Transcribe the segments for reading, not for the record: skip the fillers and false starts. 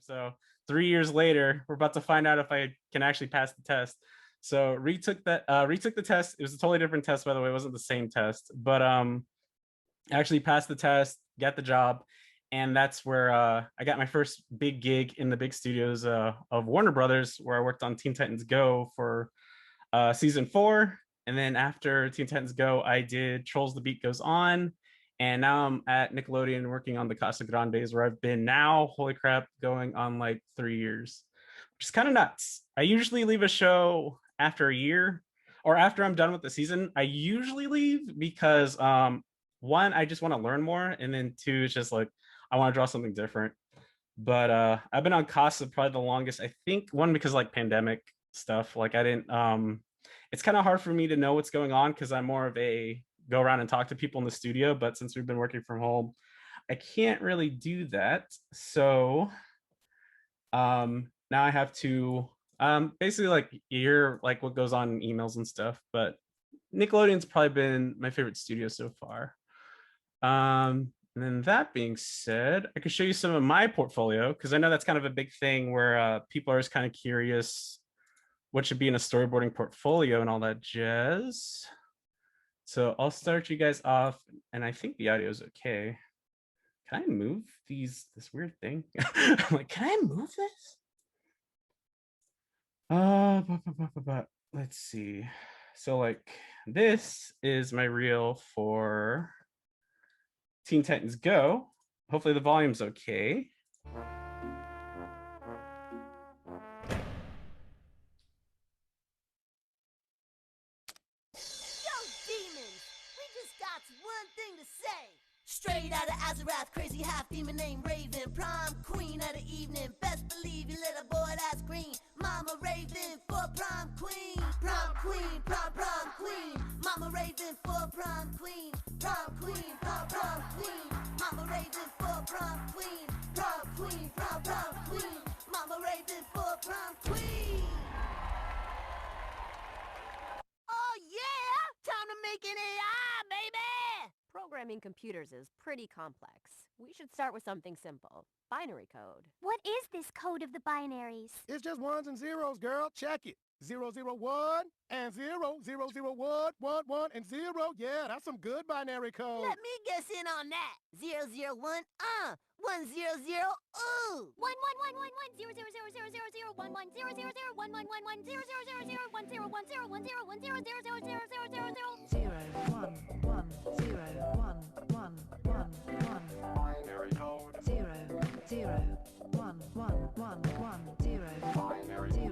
So 3 years later, we're about to find out if I can actually pass the test. So retook the test. It was a totally different test, by the way. It wasn't the same test, but actually passed the test, got the job, and that's where I got my first big gig in the big studios of Warner Brothers, where I worked on Teen Titans Go for season 4. And then after Teen Titans Go, I did Trolls the Beat Goes On. And now I'm at Nickelodeon working on the Casa Grandes, where I've been now, holy crap, going on like 3 years, which is kind of nuts. I usually leave a show after a year or after I'm done with the season. I usually leave because one, I just want to learn more. And then two, it's just like, I want to draw something different. But I've been on Casa probably the longest. I think one, because like pandemic stuff, like I didn't it's kind of hard for me to know what's going on because I'm more of a go around and talk to people in the studio, but since we've been working from home, I can't really do that. So now I have to basically like hear like what goes on in emails and stuff. But Nickelodeon's probably been my favorite studio so far. And then that being said, I could show you some of my portfolio because I know that's kind of a big thing where people are just kind of curious what should be in a storyboarding portfolio and all that jazz. So I'll start you guys off, and I think the audio is okay. Can I move this weird thing? I'm like, can I move this? Let's see. So like this is my reel for Teen Titans Go. Hopefully the volume's okay. Straight out of Azarath, crazy half demon named Raven, prom queen of the evening. Best believe you little boy that's green. Mama Raven for prom queen, prom queen, prom queen. Mama Raven for prom queen, prom queen, prom queen. Mama Raven for prom queen, prom queen, prom queen. Mama Raven for prom queen. Oh yeah, time to make an AI, baby. Programming computers is pretty complex. We should start with something simple. Binary code. What is this code of the binaries? It's just ones and zeros, girl. Check it. 001 and 0, 001 and 0. Yeah, that's some good binary code. Let me guess in on that. 001, 100, ooh. 1 1 1 1 1 0 0 0 0 0 0 1 1 0 0 0 1 1 1 1 0 0 0 0 1 0 1 0 1 0 1 0 0 0 0 0 0 0 0 0 1 0 1 1 1 1 binary code 0 0 1 1 1 1 0 binary 0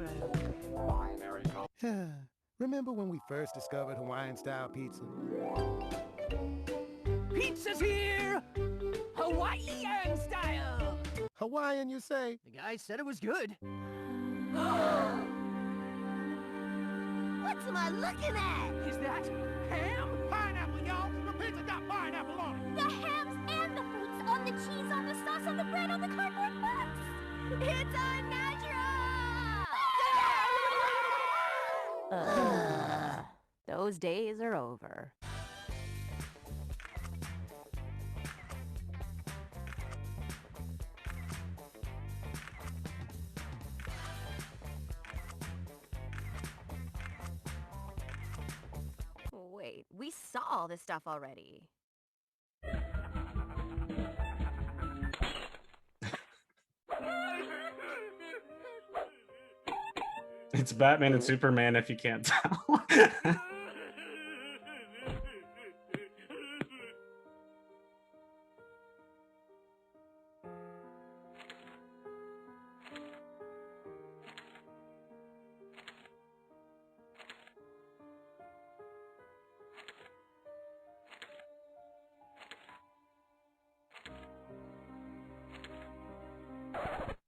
binary code. Remember when we first discovered Hawaiian-style pizza? Pizza's here! Hawaiian style! Hawaiian, you say? The guy said it was good. What's am I looking at? Is that ham? Pineapple, y'all! The pizza got pineapple on it! The hams and the fruits on the cheese on the sauce on the bread on the cardboard box. It's unnatural. Those days are over. Wait, we saw all this stuff already. It's Batman and Superman, if you can't tell.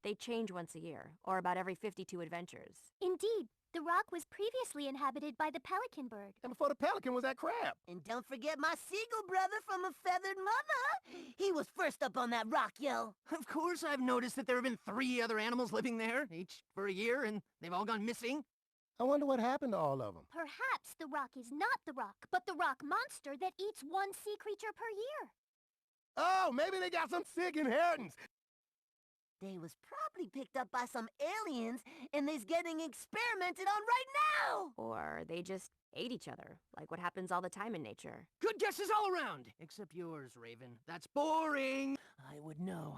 They change once a year, or about every 52 adventures. Indeed, the rock was previously inhabited by the pelican bird. And before the pelican was that crab. And don't forget my seagull brother from a feathered mother. He was first up on that rock, yo. Of course I've noticed that there have been 3 other animals living there, each for a year, and they've all gone missing. I wonder what happened to all of them. Perhaps the rock is not the rock, but the rock monster that eats one sea creature per year. Oh, maybe they got some sick inheritance. They was probably picked up by some aliens and they's getting experimented on right now. Or they just ate each other, like what happens all the time in nature. Good guesses all around, except yours, Raven. That's boring. I would know.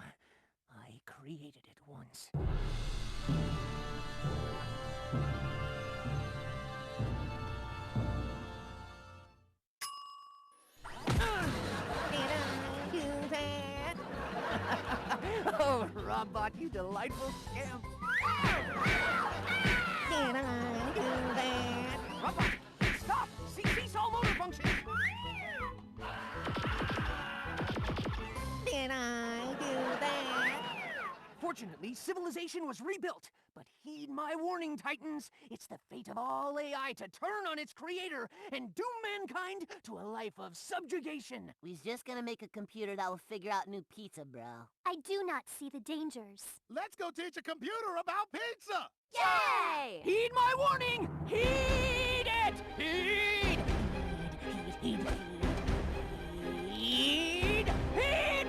I created it once. Oh, Robbot, you delightful scamp. Can I do that? Robbot, stop! Cease all motor functions! Can I do that? Fortunately, civilization was rebuilt. But heed my warning, Titans. It's the fate of all AI to turn on its creator and doom mankind to a life of subjugation. We's just gonna make a computer that will figure out new pizza, bro. I do not see the dangers. Let's go teach a computer about pizza. Yay! Heed my warning! Heed it! Heed! Heed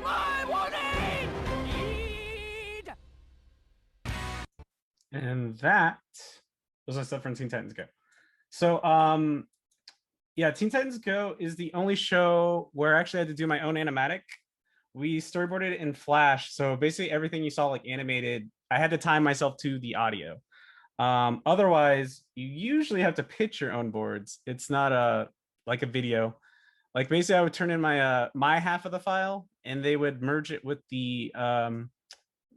my warning! Heed! And that was our stuff from Teen Titans Go. So yeah, Teen Titans Go is the only show where I actually had to do my own animatic. We storyboarded it in Flash, so basically everything you saw like animated, I had to time myself to the audio. Otherwise, you usually have to pitch your own boards. It's not like a video. Like basically I would turn in my my half of the file and they would merge it with the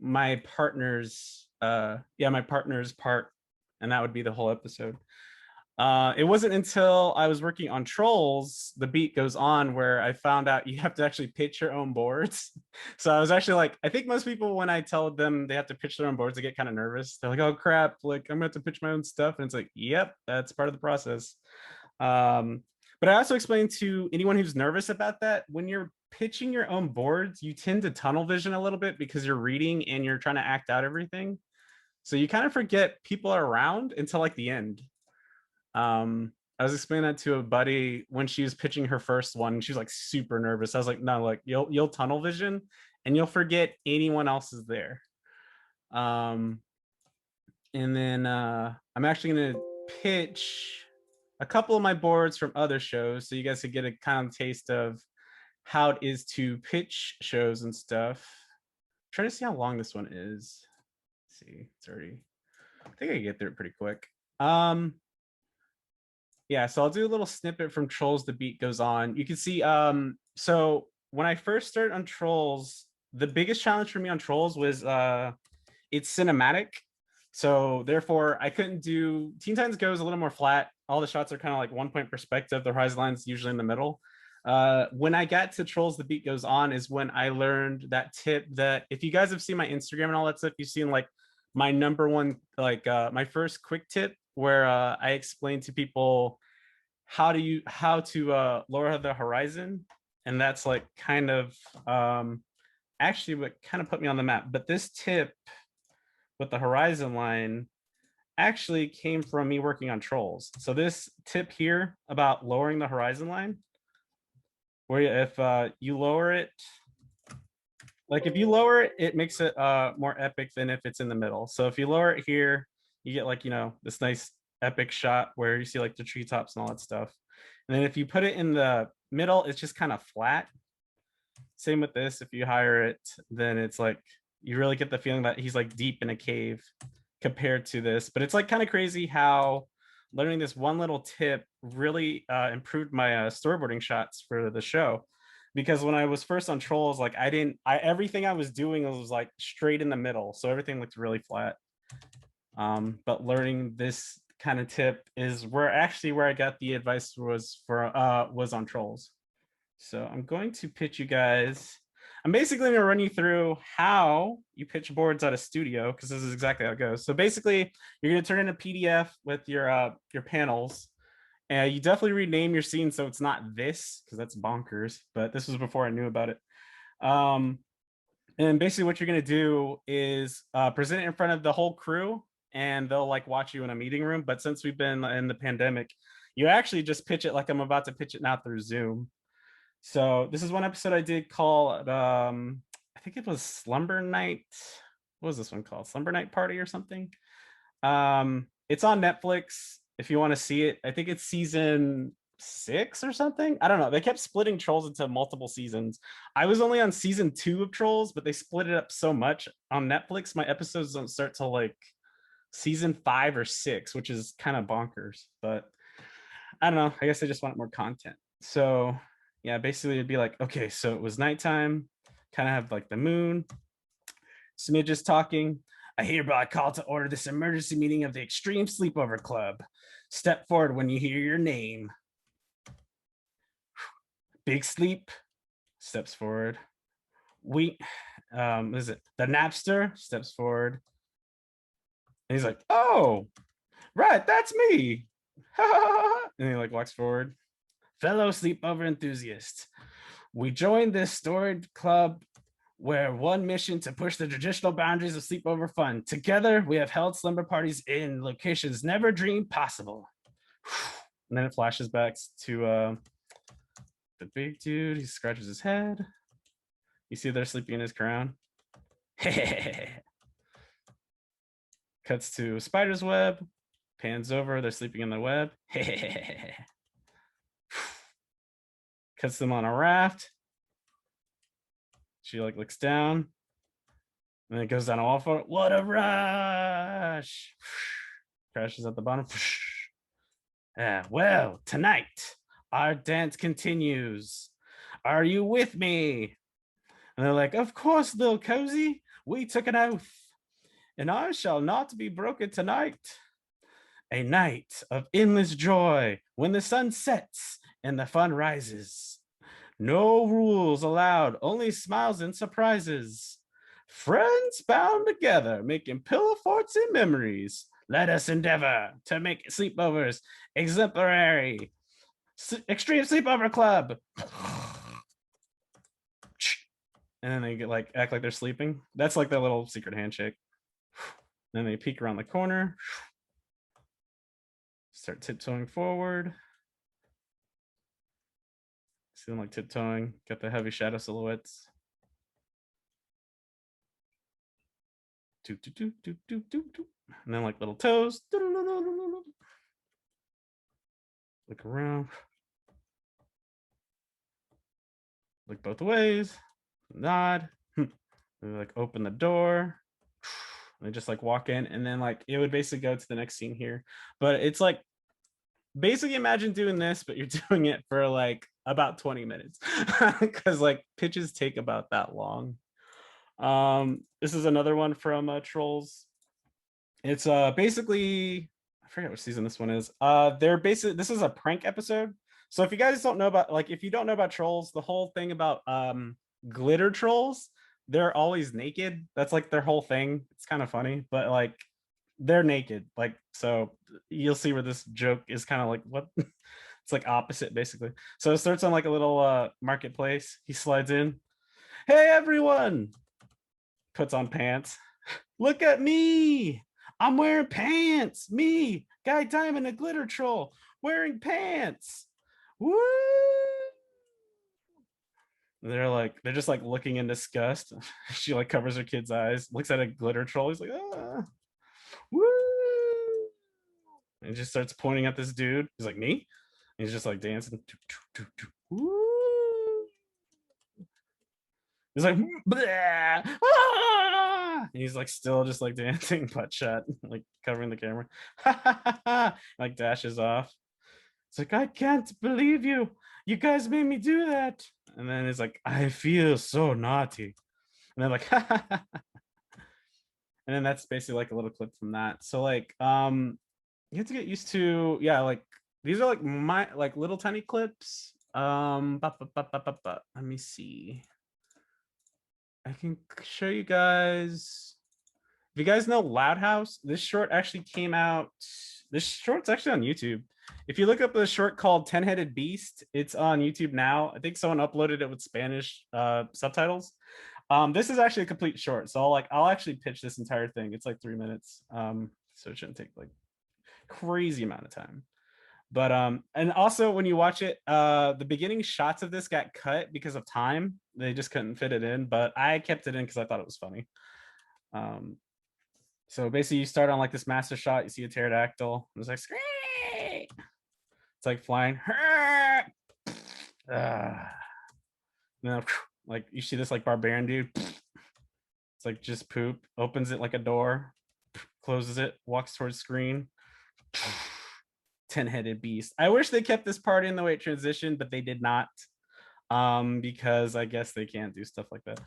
my partner's my partner's part, and that would be the whole episode. It wasn't until I was working on Trolls, The Beat Goes On, where I found out you have to actually pitch your own boards. So I was actually like, I think most people, when I tell them they have to pitch their own boards, they get kind of nervous. They're like, oh crap, like I'm gonna have to pitch my own stuff. And it's like, yep, that's part of the process. But I also explained to anyone who's nervous about that, when you're pitching your own boards, you tend to tunnel vision a little bit because you're reading and you're trying to act out everything. So you kind of forget people are around until like the end. I was explaining that to a buddy when she was pitching her first one. She was like super nervous. I was like, no, like you'll tunnel vision and you'll forget anyone else is there. And then I'm actually going to pitch a couple of my boards from other shows so you guys could get a kind of taste of how it is to pitch shows and stuff. I'm trying to see how long this one is. Let's see, it's already, I think I can get through it pretty quick. Yeah, so I'll do a little snippet from Trolls, The Beat Goes On. You can see, so when I first started on Trolls, the biggest challenge for me on Trolls was it's cinematic. So therefore I couldn't do, Teen Titans Go is a little more flat. All the shots are kind of like 1 point perspective. The horizon line's usually in the middle. When I got to Trolls, The Beat Goes On is when I learned that tip that if you guys have seen my Instagram and all that stuff, you've seen like my number one, like my first quick tip where I explained to people how to lower the horizon. And that's like kind of actually what kind of put me on the map. But this tip with the horizon line actually came from me working on Trolls. So this tip here about lowering the horizon line, where if you lower it, like if you lower it, it makes it more epic than if it's in the middle. So if you lower it here, you get like, you know, this nice epic shot where you see like the treetops and all that stuff. And then if you put it in the middle, it's just kind of flat. Same with this. If you higher it, then it's like, you really get the feeling that he's like deep in a cave compared to this. But it's like kind of crazy how learning this one little tip really improved my storyboarding shots for the show. Because when I was first on Trolls, like everything I was doing was like straight in the middle. So everything looked really flat. But learning this kind of tip is where I got the advice was on Trolls. So I'm going to pitch you guys. I'm basically going to run you through how you pitch boards at a studio, because this is exactly how it goes. So basically, you're going to turn in a PDF with your panels, and you definitely rename your scene so it's not this, because that's bonkers. But this was before I knew about it. And basically, what you're going to do is present it in front of the whole crew, and they'll like watch you in a meeting room. But since we've been in the pandemic, you actually just pitch it like I'm about to pitch it now through Zoom. So this is one episode I did called, I think it was Slumber Night. what was this one called? Slumber Night Party or something. It's on Netflix if you want to see it. I think it's season 6 or something. I don't know. They kept splitting Trolls into multiple seasons. I was only on season 2 of Trolls, but they split it up so much on Netflix. My episodes don't start till like season 5 or 6, which is kind of bonkers. But I don't know. I guess I just want more content. So yeah, basically it'd be like, okay, so it was nighttime, kind of have like the moon. Smidge is talking. I hereby call to order this emergency meeting of the Extreme Sleepover Club. Step forward when you hear your name. Big Sleep steps forward. What is it? The Napster steps forward. And he's like, oh, right, that's me. And he like walks forward. Fellow sleepover enthusiasts, we joined this storage club where one mission to push the traditional boundaries of sleepover fun. Together, we have held slumber parties in locations never dreamed possible. And then it flashes back to the big dude. He scratches his head. You see they're sleeping in his crown. Cuts to spider's web. Pans over. They're sleeping in the web. Cuts them on a raft. She like looks down. And then it goes down a wall for it. What a rush! Crashes at the bottom. Well, tonight our dance continues. Are you with me? And they're like, of course, Lil Cozy. We took an oath. And I shall not be broken tonight. A night of endless joy when the sun sets and the fun rises. No rules allowed, only smiles and surprises. Friends bound together, making pillow forts and memories. Let us endeavor to make sleepovers exemplary. Extreme Sleepover Club. And then they get like act like they're sleeping. That's like their little secret handshake. Then they peek around the corner. Start tiptoeing forward. See them like tiptoeing. Got the heavy shadow silhouettes. And then like little toes. Look around. Look both ways. Nod. They like open the door. They just like walk in, and then like it would basically go to the next scene here. But it's like basically imagine doing this, but you're doing it for like about 20 minutes because like pitches take about that long. This is another one from Trolls. It's basically, I forget which season this one is. They're basically, this is a prank episode. So if you guys don't know about, like, if you don't know about Trolls, the whole thing about glitter trolls, they're always naked. That's like their whole thing. It's kind of funny, but like they're naked. Like, so you'll see where this joke is kind of like, what? It's like opposite basically. So it starts on like a little marketplace. He slides in. Hey, everyone. Puts on pants. Look at me. I'm wearing pants. Me, Guy Diamond, a glitter troll, wearing pants. Woo! They're just like looking in disgust. She like covers her kid's eyes, looks at a glitter troll. He's like, ah, woo! And just starts pointing at this dude. He's like, me? And he's just like dancing. Woo! He's like, ah! And he's like still just like dancing, butt shot, like covering the camera. Like dashes off. It's like, I can't believe you. You guys made me do that. And then it's like, I feel so naughty. And they're like, and then that's basically like a little clip from that. So like, you have to get used to, yeah, like these are like my like little tiny clips. Let me see. I can show you guys. If you guys know Loud House, this short actually came out. This short's actually on YouTube. If you look up a short called 10-Headed Beast, it's on YouTube now. I think someone uploaded it with Spanish subtitles. This is actually a complete short, so I'll actually pitch this entire thing. It's like 3 minutes, so it shouldn't take like crazy amount of time. But and also when you watch it, the beginning shots of this got cut because of time. They just couldn't fit it in, but I kept it in because I thought it was funny. So basically you start on like this master shot, you see a pterodactyl, it's like scream. It's like flying. Then like you see this like barbarian dude. It's like just poop, opens it like a door, closes it, walks towards screen. 10-headed beast. I wish they kept this part in the way it transitioned, but they did not. Because I guess they can't do stuff like that.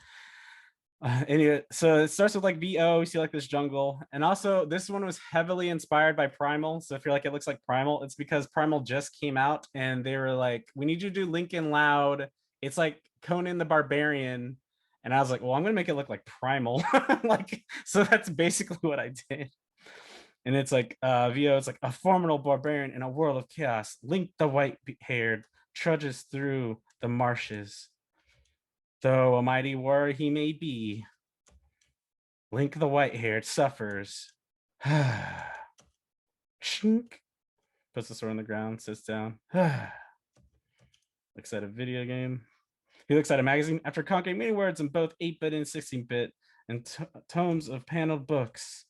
Anyway, so it starts with like VO, you see like this jungle, and also this one was heavily inspired by Primal. So if you're like it looks like Primal, it's because Primal just came out and they were like, we need you to do Lincoln Loud. It's like Conan the Barbarian, and I was like, well, I'm gonna make it look like Primal. Like, so that's basically what I did. And it's like VO, it's like a formidable barbarian in a world of chaos. Link the white-haired trudges through the marshes. Though a mighty warrior he may be, Link the white-haired suffers. Shink. Puts the sword on the ground, sits down. Looks at a video game. He looks at a magazine. After conquering many words in both 8-bit and 16-bit and tomes of paneled books,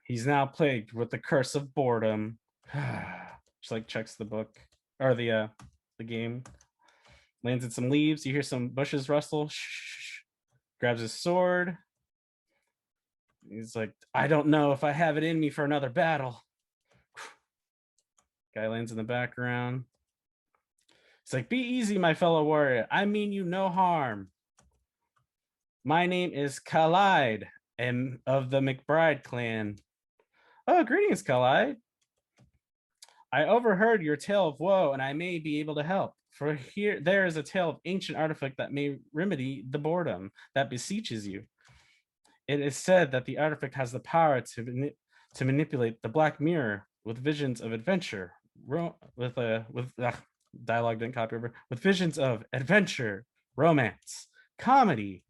he's now plagued with the curse of boredom. Just like checks the book or the game. Lands in some leaves. You hear some bushes rustle. Shh. Grabs his sword. He's like, I don't know if I have it in me for another battle. Guy lands in the background. It's like, be easy, my fellow warrior. I mean you no harm. My name is Khalid, and of the McBride clan. Oh, greetings, Khalid. I overheard your tale of woe, and I may be able to help. For here, there is a tale of ancient artifact that may remedy the boredom that beseeches you. It is said that the artifact has the power to manipulate the black mirror with visions of adventure. Dialogue didn't copy over. With visions of adventure, romance, comedy,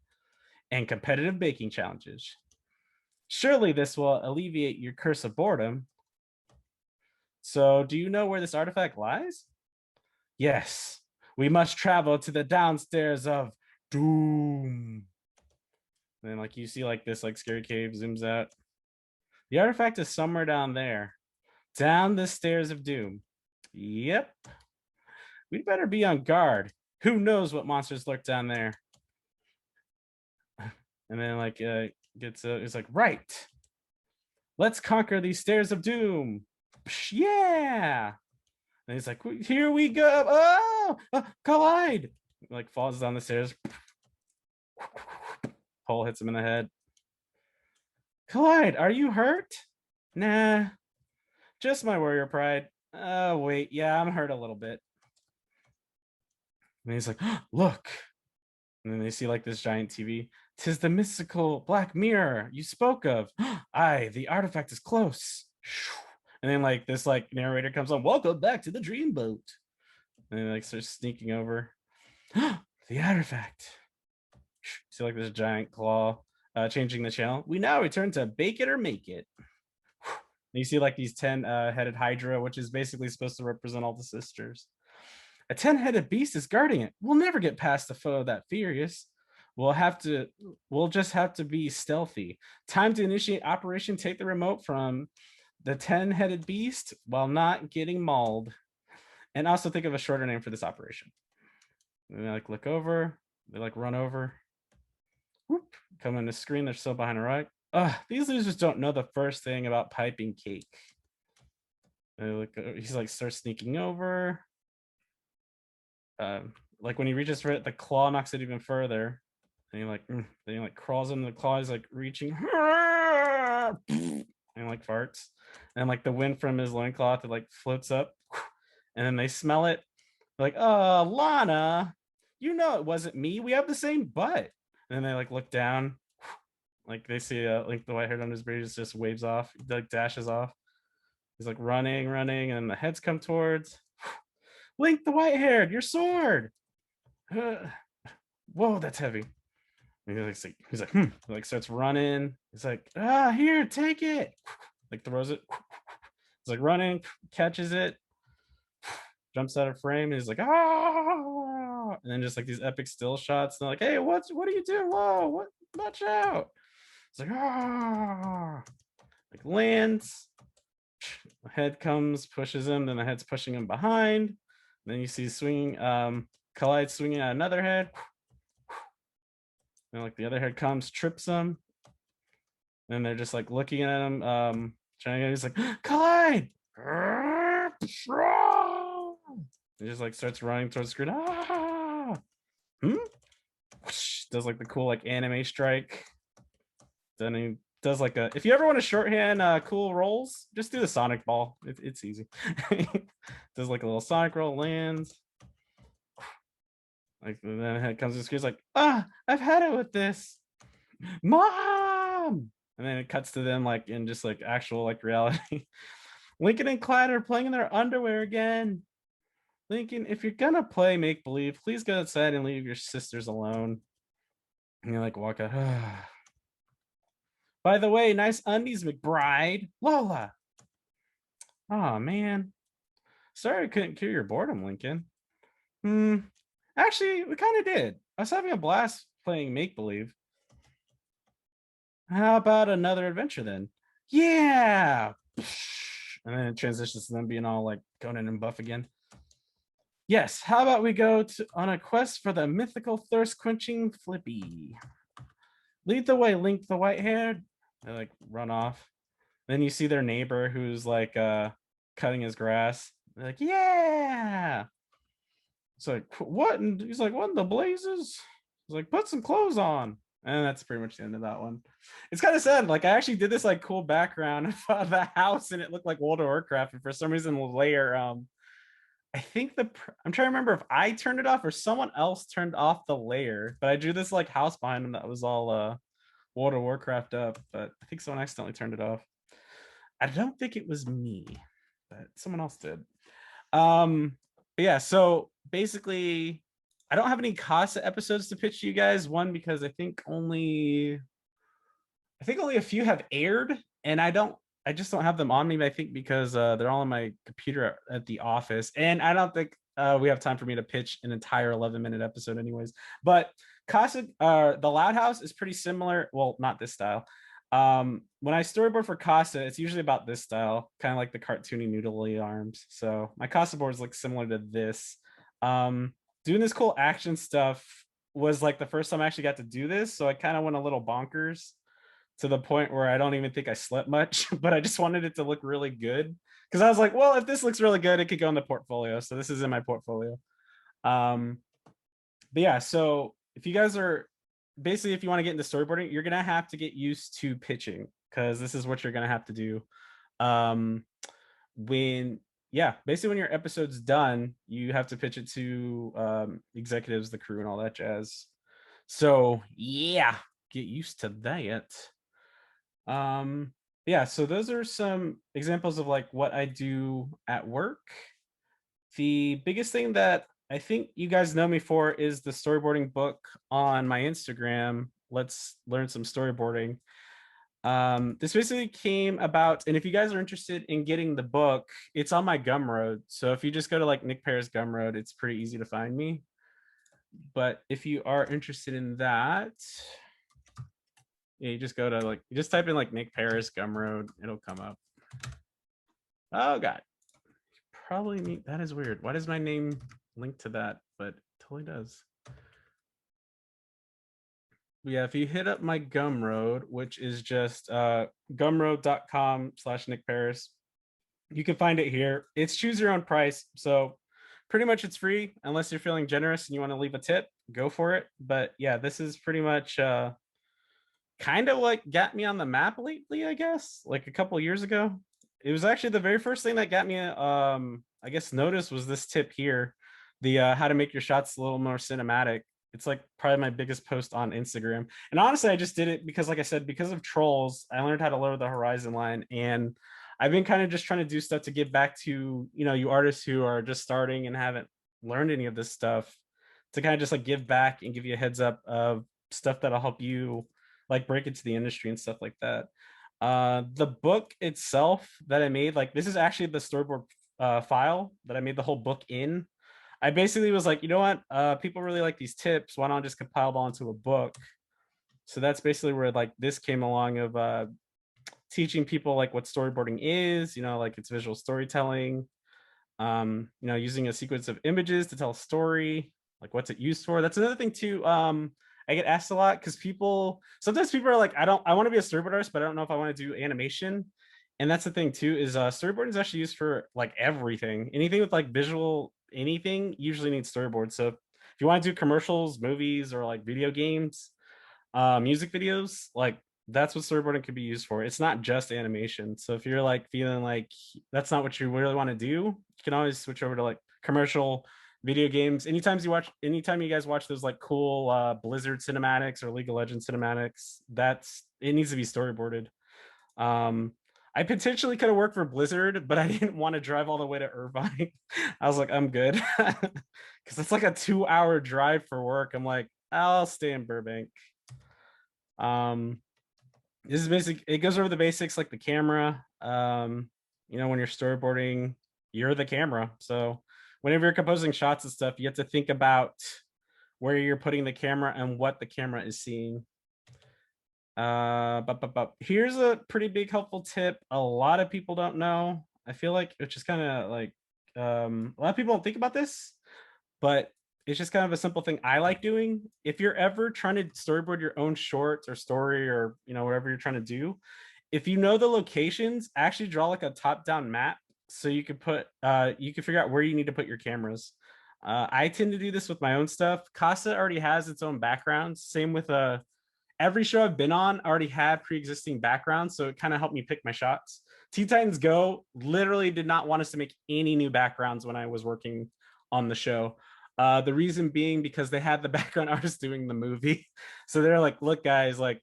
and competitive baking challenges. Surely this will alleviate your curse of boredom. So, do you know where this artifact lies? Yes, we must travel to the downstairs of doom. And then like you see like this like scary cave zooms out. The artifact is somewhere down there. Down the stairs of doom. Yep. We'd better be on guard. Who knows what monsters lurk down there? And then like it's like, right. Let's conquer these stairs of doom. Yeah. And he's like, here we go. Oh, collide. Like falls down the stairs. Pole hits him in the head. Collide, are you hurt? Nah, just my warrior pride. Oh, wait, yeah, I'm hurt a little bit. And he's like, oh, look. And then they see like this giant TV. 'Tis the mystical black mirror you spoke of. Aye, the artifact is close. And then like this like narrator comes on, welcome back to the dreamboat. And then like starts sneaking over. The artifact. See like this giant claw changing the channel. We now return to bake it or make it. And you see like these 10-headed Hydra, which is basically supposed to represent all the sisters. A 10-headed beast is guarding it. We'll never get past the foe that furious. We'll just have to be stealthy. Time to initiate operation. Take the remote from the 10-headed beast while not getting mauled. And also think of a shorter name for this operation. And they like look over. They like run over. Whoop, come on the screen. They're still behind a rock. These losers don't know the first thing about piping cake. He's like starts sneaking over. Like when he reaches for it, the claw knocks it even further. And then he like crawls into the claw. He's like reaching, and like farts. And like the wind from his loincloth, it like floats up. And then they smell it. They're like, oh, Lana, you know it wasn't me. We have the same butt. And then they like look down, like they see Link the white hair on his beard just waves off, he, like dashes off. He's like running, and the heads come towards. Link the white haired, your sword. Whoa, that's heavy. And he's like, He like starts running. He's like, here, take it. Like throws it. He's like running, catches it, jumps out of frame. And he's like, and then just like these epic still shots. And they're like, hey, what are you doing? Whoa, what? Watch out. It's like, ah, like lands. The head comes, pushes him, then the head's pushing him behind. Then you see swinging, Collide swinging at another head. And like the other head comes, trips him. And they're just like looking at him, trying to, he's like, Collide! He just like starts running towards the screen. Ah! Does like the cool like anime strike. Then he does like a, if you ever want to shorthand cool rolls, just do the Sonic ball. It's easy. Does like a little Sonic roll, lands. Like then it comes to the screen, like, I've had it with this. Mom! And then it cuts to them like in just like actual like reality. Lincoln and Clyde are playing in their underwear again. Lincoln, if you're gonna play make believe, please go outside and leave your sisters alone. And you like walk out. By the way, nice undies, McBride. Lola. Oh man. Sorry I couldn't cure your boredom, Lincoln. Actually, we kind of did. I was having a blast playing make believe. How about another adventure then? Yeah. And then it transitions to them being all like Conan and Buff again. Yes, how about we go on a quest for the mythical thirst-quenching Flippy. Lead the way, Link the white-haired. They like run off. Then you see their neighbor who's like cutting his grass. They're like, yeah. It's like, what? And he's like, what in the blazes? He's like, put some clothes on. And that's pretty much the end of that one. It's kind of sad. Like I actually did this like cool background of the house and it looked like World of Warcraft. And for some reason the layer, I think I'm trying to remember if I turned it off or someone else turned off the layer, but I drew this like house behind him that was all World of Warcraft up, but I think someone accidentally turned it off. I don't think it was me, but someone else did. But yeah, so basically I don't have any Casa episodes to pitch to you guys. One, because I think only a few have aired, and I just don't have them on me. I think because they're all on my computer at the office, and I don't think we have time for me to pitch an entire 11-minute episode, anyways. But Casa, the Loud House is pretty similar. Well, not this style. When I storyboard for Casa, it's usually about this style, kind of like the cartoony noodly arms. So my Casa boards look similar to this. Doing this cool action stuff was like the first time I actually got to do this, so I kind of went a little bonkers to the point where I don't even think I slept much, but I just wanted it to look really good because I was like, well, if this looks really good, it could go in the portfolio. So this is in my portfolio. But yeah, so if you guys are basically, if you want to get into storyboarding, you're gonna have to get used to pitching because this is what you're gonna have to do. Basically when your episode's done, you have to pitch it to executives, the crew, and all that jazz. So yeah, get used to that. Yeah, so those are some examples of like what I do at work. The biggest thing that I think you guys know me for is the storyboarding book on my Instagram. Let's learn some storyboarding. This basically came about, and if you guys are interested in getting the book, it's on my Gumroad. So if you just go to like Nic Parris Gumroad, it's pretty easy to find me. But if you are interested in that, yeah, you just go to like, you just type in like Nic Parris Gumroad, it'll come up. Oh God, probably me. That is weird. Why does my name link to that? But it totally does. Yeah, if you hit up my Gumroad, which is just gumroad.com/Nic Parris, you can find it here. It's choose your own price. So pretty much it's free unless you're feeling generous and you want to leave a tip, go for it. But yeah, this is pretty much kind of like got me on the map lately, I guess, like a couple years ago. It was actually the very first thing that got me I guess noticed was this tip here, the how to make your shots a little more cinematic. It's like probably my biggest post on Instagram. And honestly, I just did it because, like I said, because of trolls, I learned how to lower the horizon line. And I've been kind of just trying to do stuff to give back to, you artists who are just starting and haven't learned any of this stuff, to kind of just like give back and give you a heads up of stuff that'll help you like break into the industry and stuff like that. The book itself that I made, like this is actually the storyboard file that I made the whole book in. I basically was like, you know what? People really like these tips. Why don't I just compile them all into a book? So that's basically where like this came along of teaching people like what storyboarding is, like it's visual storytelling, using a sequence of images to tell a story, like what's it used for. That's another thing too. I get asked a lot because sometimes people are like, I want to be a storyboard artist, but I don't know if I want to do animation. And that's the thing too, is storyboarding is actually used for like everything. Anything with like visual, anything usually needs storyboard. So if you want to do commercials, movies, or like video games, music videos, like that's what storyboarding could be used for. It's not just animation. So if you're like feeling like that's not what you really want to do, you can always switch over to like commercial, video games. Anytime you guys watch those like cool Blizzard cinematics or League of Legends cinematics, it needs to be storyboarded. I potentially could have worked for Blizzard, but I didn't want to drive all the way to Irvine. I was like, I'm good. Because it's like a 2-hour drive for work. I'm like, I'll stay in Burbank. This is basic. It goes over the basics like the camera. When you're storyboarding, you're the camera. So whenever you're composing shots and stuff, you have to think about where you're putting the camera and what the camera is seeing. But here's a pretty big helpful tip a lot of people don't know. I feel like it's just kind of like a lot of people don't think about this, but it's just kind of a simple thing I like doing. If you're ever trying to storyboard your own shorts or story or whatever you're trying to do, if you know the locations, actually draw like a top-down map so you can figure out where you need to put your cameras. I tend to do this with my own stuff. Casa already has its own backgrounds. Same with every show I've been on already had pre-existing backgrounds, so it kind of helped me pick my shots. Teen Titans Go literally did not want us to make any new backgrounds when I was working on the show. The reason being because they had the background artist doing the movie. So they're like, look, guys, like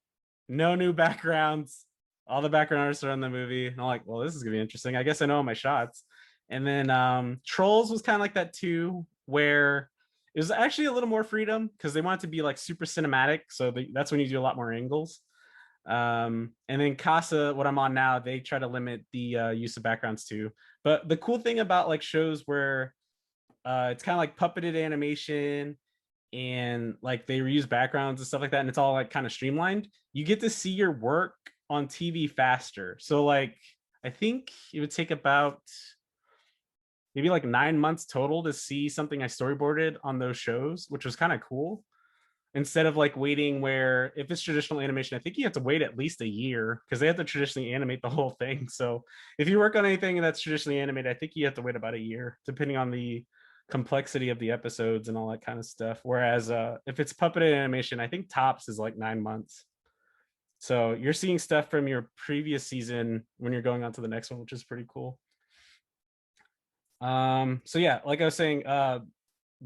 no new backgrounds. All the background artists are in the movie. And I'm like, well, this is gonna be interesting. I guess I know all my shots. And then Trolls was kind of like that too, where it was actually a little more freedom because they want it to be like super cinematic. So that's when you do a lot more angles. And then Casa, what I'm on now, they try to limit the use of backgrounds too. But the cool thing about like shows where it's kind of like puppeted animation and like they reuse backgrounds and stuff like that, and it's all like kind of streamlined, you get to see your work on TV faster. So like I think it would take about maybe like 9 months total to see something I storyboarded on those shows, which was kind of cool. Instead of like waiting where if it's traditional animation, I think you have to wait at least a year because they have to traditionally animate the whole thing. So if you work on anything that's traditionally animated, I think you have to wait about a year, depending on the complexity of the episodes and all that kind of stuff. Whereas if it's puppeted animation, I think tops is like 9 months. So you're seeing stuff from your previous season when you're going on to the next one, which is pretty cool. So yeah, like I was saying,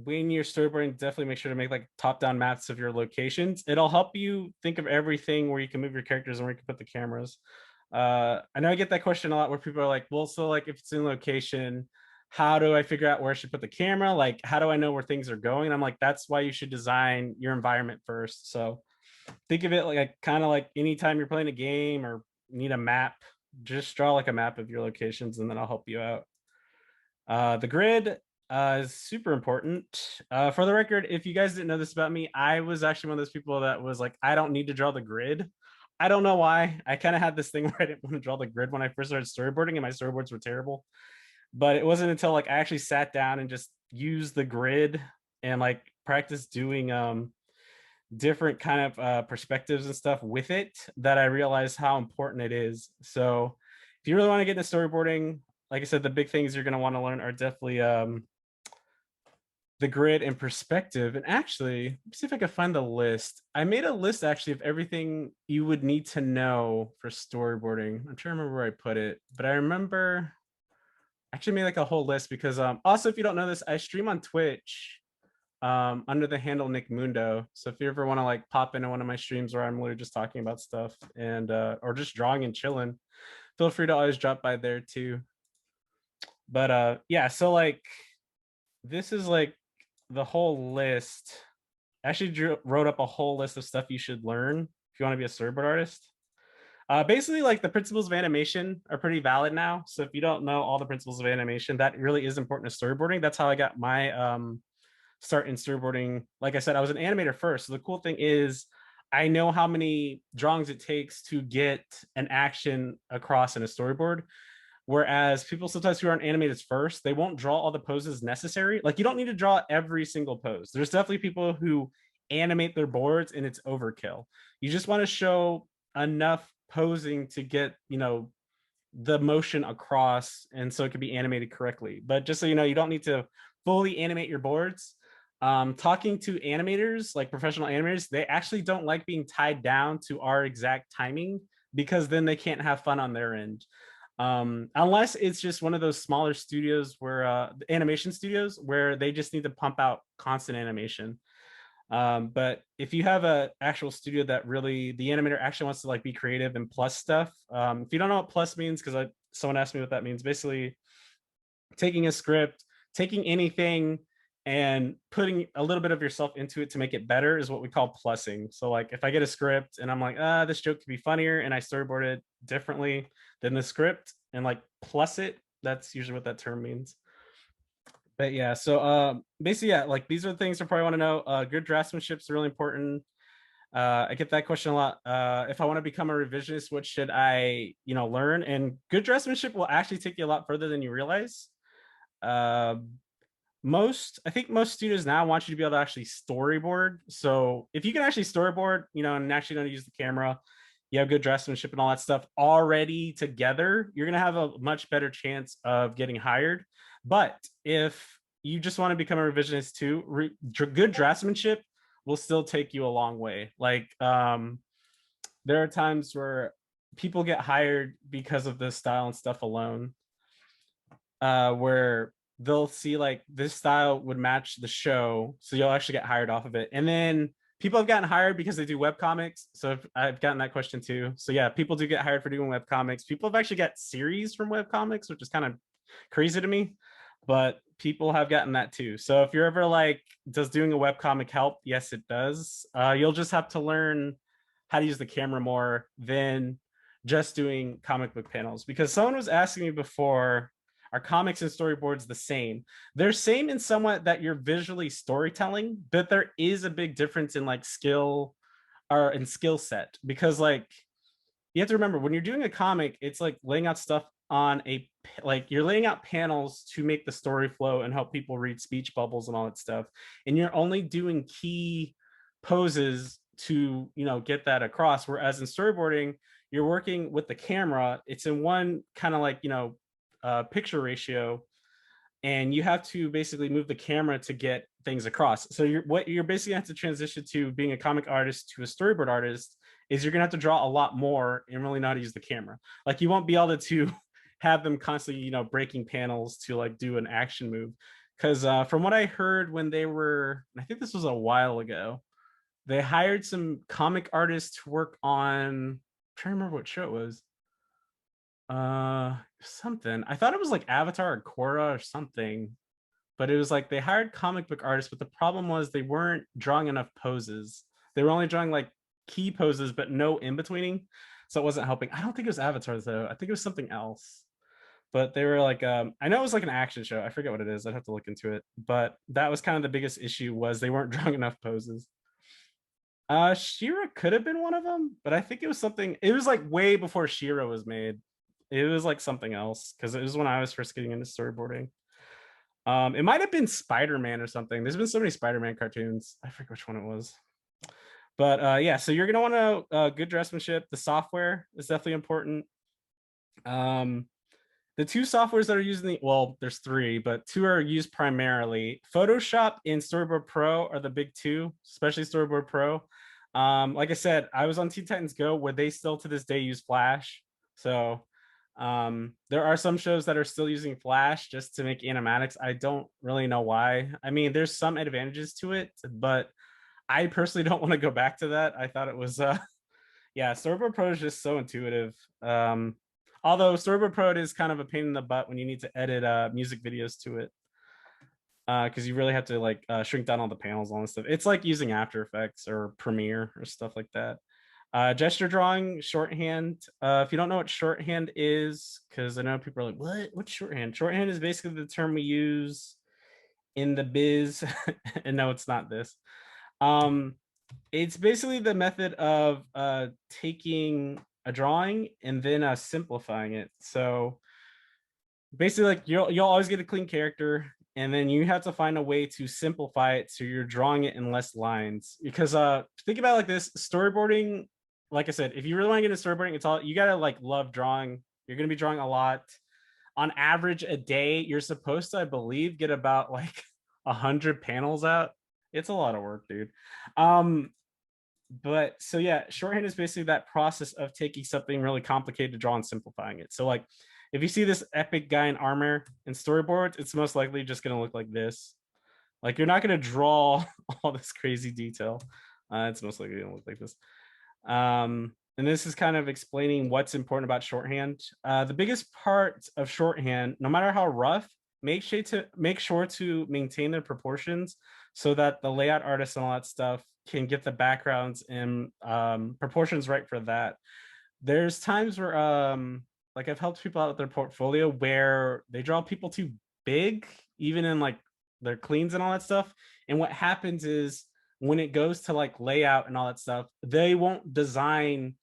when you're storyboarding, definitely make sure to make like top-down maps of your locations. It'll help you think of everything where you can move your characters and where you can put the cameras. I know I get that question a lot where people are like, well, so like if it's in location, how do I figure out where I should put the camera? Like, how do I know where things are going? And I'm like, that's why you should design your environment first. So think of it like kind of like anytime you're playing a game or need a map, just draw like a map of your locations and then I'll help you out. The grid is super important. For the record, if you guys didn't know this about me, I was actually one of those people that was like, I don't need to draw the grid. I don't know why. I kind of had this thing where I didn't want to draw the grid when I first started storyboarding and my storyboards were terrible. But it wasn't until like I actually sat down and just used the grid and like practice doing different kind of perspectives and stuff with it that I realized how important it is. So if you really want to get into storyboarding, like I said, the big things you're going to want to learn are definitely the grid and perspective. And actually, let me see if I can find the list. I made a list actually of everything you would need to know for storyboarding. I'm trying to remember where I put it, but I remember actually made like a whole list because also, if you don't know this, I stream on Twitch under the handle Nick Mundo. So if you ever want to like pop into one of my streams where I'm literally just talking about stuff and or just drawing and chilling, feel free to always drop by there too. But yeah, so like this is like the whole list. I actually wrote up a whole list of stuff you should learn if you want to be a storyboard artist. Basically, like the principles of animation are pretty valid now. So if you don't know all the principles of animation, that really is important to storyboarding. That's how I got my start in storyboarding. Like I said, I was an animator first. So the cool thing is I know how many drawings it takes to get an action across in a storyboard. Whereas people sometimes who aren't animators first, they won't draw all the poses necessary. Like you don't need to draw every single pose. There's definitely people who animate their boards and it's overkill. You just want to show enough posing to get, the motion across and so it can be animated correctly. But just so you know, you don't need to fully animate your boards. Talking to animators, like professional animators, they actually don't like being tied down to our exact timing because then they can't have fun on their end. Unless it's just one of those smaller studios where animation studios where they just need to pump out constant animation. But if you have a actual studio that really the animator actually wants to like be creative and plus stuff, if you don't know what plus means, because someone asked me what that means, basically taking a script, taking anything and putting a little bit of yourself into it to make it better is what we call plussing. So like if I get a script and I'm like, this joke could be funnier, and I storyboard it differently than the script and like plus it, that's usually what that term means. But yeah, so basically, yeah, like these are the things I probably want to know. Good draftsmanship is really important. I get that question a lot. If I want to become a revisionist, what should I, learn? And good draftsmanship will actually take you a lot further than you realize. Uh, I think most studios now want you to be able to actually storyboard. So if you can actually storyboard, and actually don't use the camera, you have good draftsmanship and all that stuff already together, you're gonna have a much better chance of getting hired. But if you just want to become a revisionist too, good draftsmanship will still take you a long way. Like there are times where people get hired because of the style and stuff alone, where they'll see like this style would match the show, so you'll actually get hired off of it. And then people have gotten hired because they do web comics. So I've gotten that question too. So yeah, people do get hired for doing web comics. People have actually got series from web comics, which is kind of crazy to me, but people have gotten that too. So if you're ever like, does doing a web comic help? Yes, it does. You'll just have to learn how to use the camera more than just doing comic book panels, because someone was asking me before, are comics and storyboards the same? They're same in somewhat that you're visually storytelling, but there is a big difference in like skill or in skill set, because like you have to remember when you're doing a comic, it's like laying out stuff on you're laying out panels to make the story flow and help people read speech bubbles and all that stuff, and you're only doing key poses to get that across. Whereas in storyboarding, you're working with the camera, it's in one kind of like picture ratio, and you have to basically move the camera to get things across. So you're basically have to transition to being a comic artist to a storyboard artist is you're gonna have to draw a lot more and really know how to use the camera. Like you won't be able to have them constantly breaking panels to like do an action move, because from what I heard when they were, I think this was a while ago, they hired some comic artists to work on, I'm trying to remember what show it was, something, I thought it was like Avatar or Korra or something, but it was like they hired comic book artists, but the problem was they weren't drawing enough poses. They were only drawing like key poses but no in-betweening, so it wasn't helping. I don't think it was Avatar though, I think it was something else. But they were like I know it was like an action show, I forget what it is, I'd have to look into it, but that was kind of the biggest issue, was they weren't drawing enough poses. Shira could have been one of them, but I think it was something, it was like way before Shira was made. It was like something else, because it was when I was first getting into storyboarding. It might have been Spider-Man or something. There's been so many Spider-Man cartoons, I forget which one it was. But yeah, so you're gonna want to good draftsmanship. The software is definitely important. The two softwares that are used well, there's three, but two are used primarily. Photoshop and Storyboard Pro are the big two, especially Storyboard Pro. Like I said, I was on Teen Titans Go where they still to this day use Flash. So there are some shows that are still using Flash just to make animatics. I don't really know why. I mean, there's some advantages to it, but I personally don't want to go back to that. I thought it was yeah, Storyboard Pro is just so intuitive. Although Storyboard Pro is kind of a pain in the butt when you need to edit music videos to it, because you really have to like shrink down all the panels and all this stuff. It's like using After Effects or Premiere or stuff like that. Gesture drawing, shorthand. If you don't know what shorthand is, because I know people are like, what's shorthand? Shorthand is basically the term we use in the biz. And no, it's not this. It's basically the method of taking a drawing and then simplifying it. So basically, like you'll always get a clean character, and then you have to find a way to simplify it so you're drawing it in less lines. Because think about it like this: storyboarding, like I said, if you really want to get into storyboarding, it's all you gotta like love drawing. You're gonna be drawing a lot. On average, a day, you're supposed to, I believe, get about like 100 panels out. It's a lot of work, dude. But so yeah, shorthand is basically that process of taking something really complicated to draw and simplifying it. So like if you see this epic guy in armor in storyboards, it's most likely just going to look like this. Like you're not going to draw all this crazy detail. It's most likely going to look like this. And this is kind of explaining what's important about shorthand. The biggest part of shorthand, no matter how rough, make sure to maintain their proportions so that the layout artists and all that stuff can get the backgrounds and proportions right for that. There's times where like I've helped people out with their portfolio where they draw people too big, even in like their cleans and all that stuff. And what happens is when it goes to like layout and all that stuff, they won't design,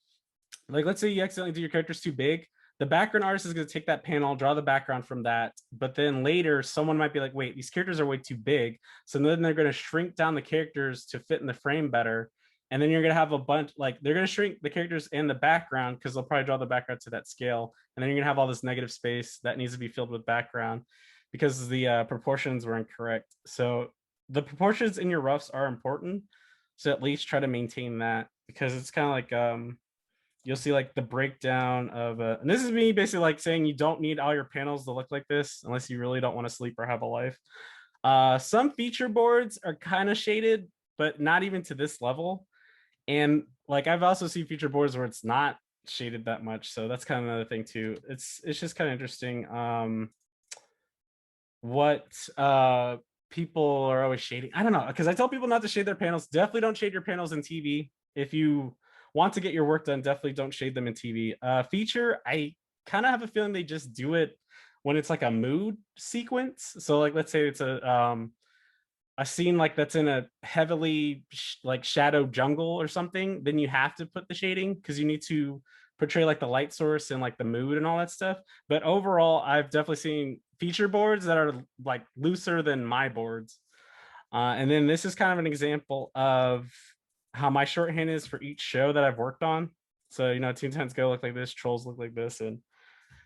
like let's say you accidentally do your characters too big, the background artist is going to take that panel, draw the background from that, but then later someone might be like, wait, these characters are way too big, so then they're going to shrink down the characters to fit in the frame better, and then you're going to have a bunch, like they're going to shrink the characters and the background because they'll probably draw the background to that scale, and then you're going to have all this negative space that needs to be filled with background because the proportions were incorrect. So the proportions in your roughs are important, so at least try to maintain that, because it's kind of like you'll see like the breakdown of and this is me basically like saying you don't need all your panels to look like this unless you really don't want to sleep or have a life. Some feature boards are kind of shaded, but not even to this level. And like I've also seen feature boards where it's not shaded that much, so that's kind of another thing too. It's just kind of interesting what people are always shading. I don't know, because I tell people not to shade their panels. Definitely don't shade your panels in TV. If you want to get your work done, definitely don't shade them in TV. Feature, I kind of have a feeling they just do it when it's like a mood sequence. So like let's say it's a scene like that's in a heavily like shadow jungle or something, then you have to put the shading because you need to portray like the light source and like the mood and all that stuff. But overall, I've definitely seen feature boards that are like looser than my boards. And then this is kind of an example of how my shorthand is for each show that I've worked on. So, you know, Teen Titans Go look like this, Trolls look like this, and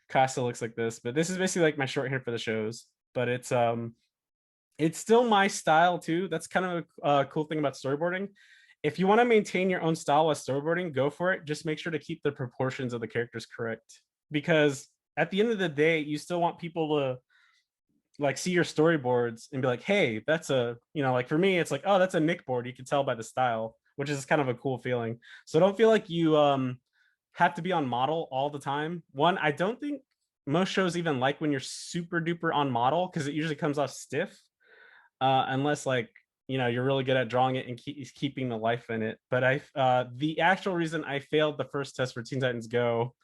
Casa looks like this. But this is basically like my shorthand for the shows. But it's still my style too. That's kind of a cool thing about storyboarding. If you want to maintain your own style while storyboarding, go for it. Just make sure to keep the proportions of the characters correct, because at the end of the day, you still want people to like see your storyboards and be like, hey, that's a, you know, like for me, it's like, oh, that's a Nic board. You can tell by the style, which is kind of a cool feeling. So don't feel like you have to be on model all the time. One, I don't think most shows even like when you're super duper on model because it usually comes off stiff, unless like, you know, you're really good at drawing it and keeping the life in it. But the actual reason I failed the first test for Teen Titans Go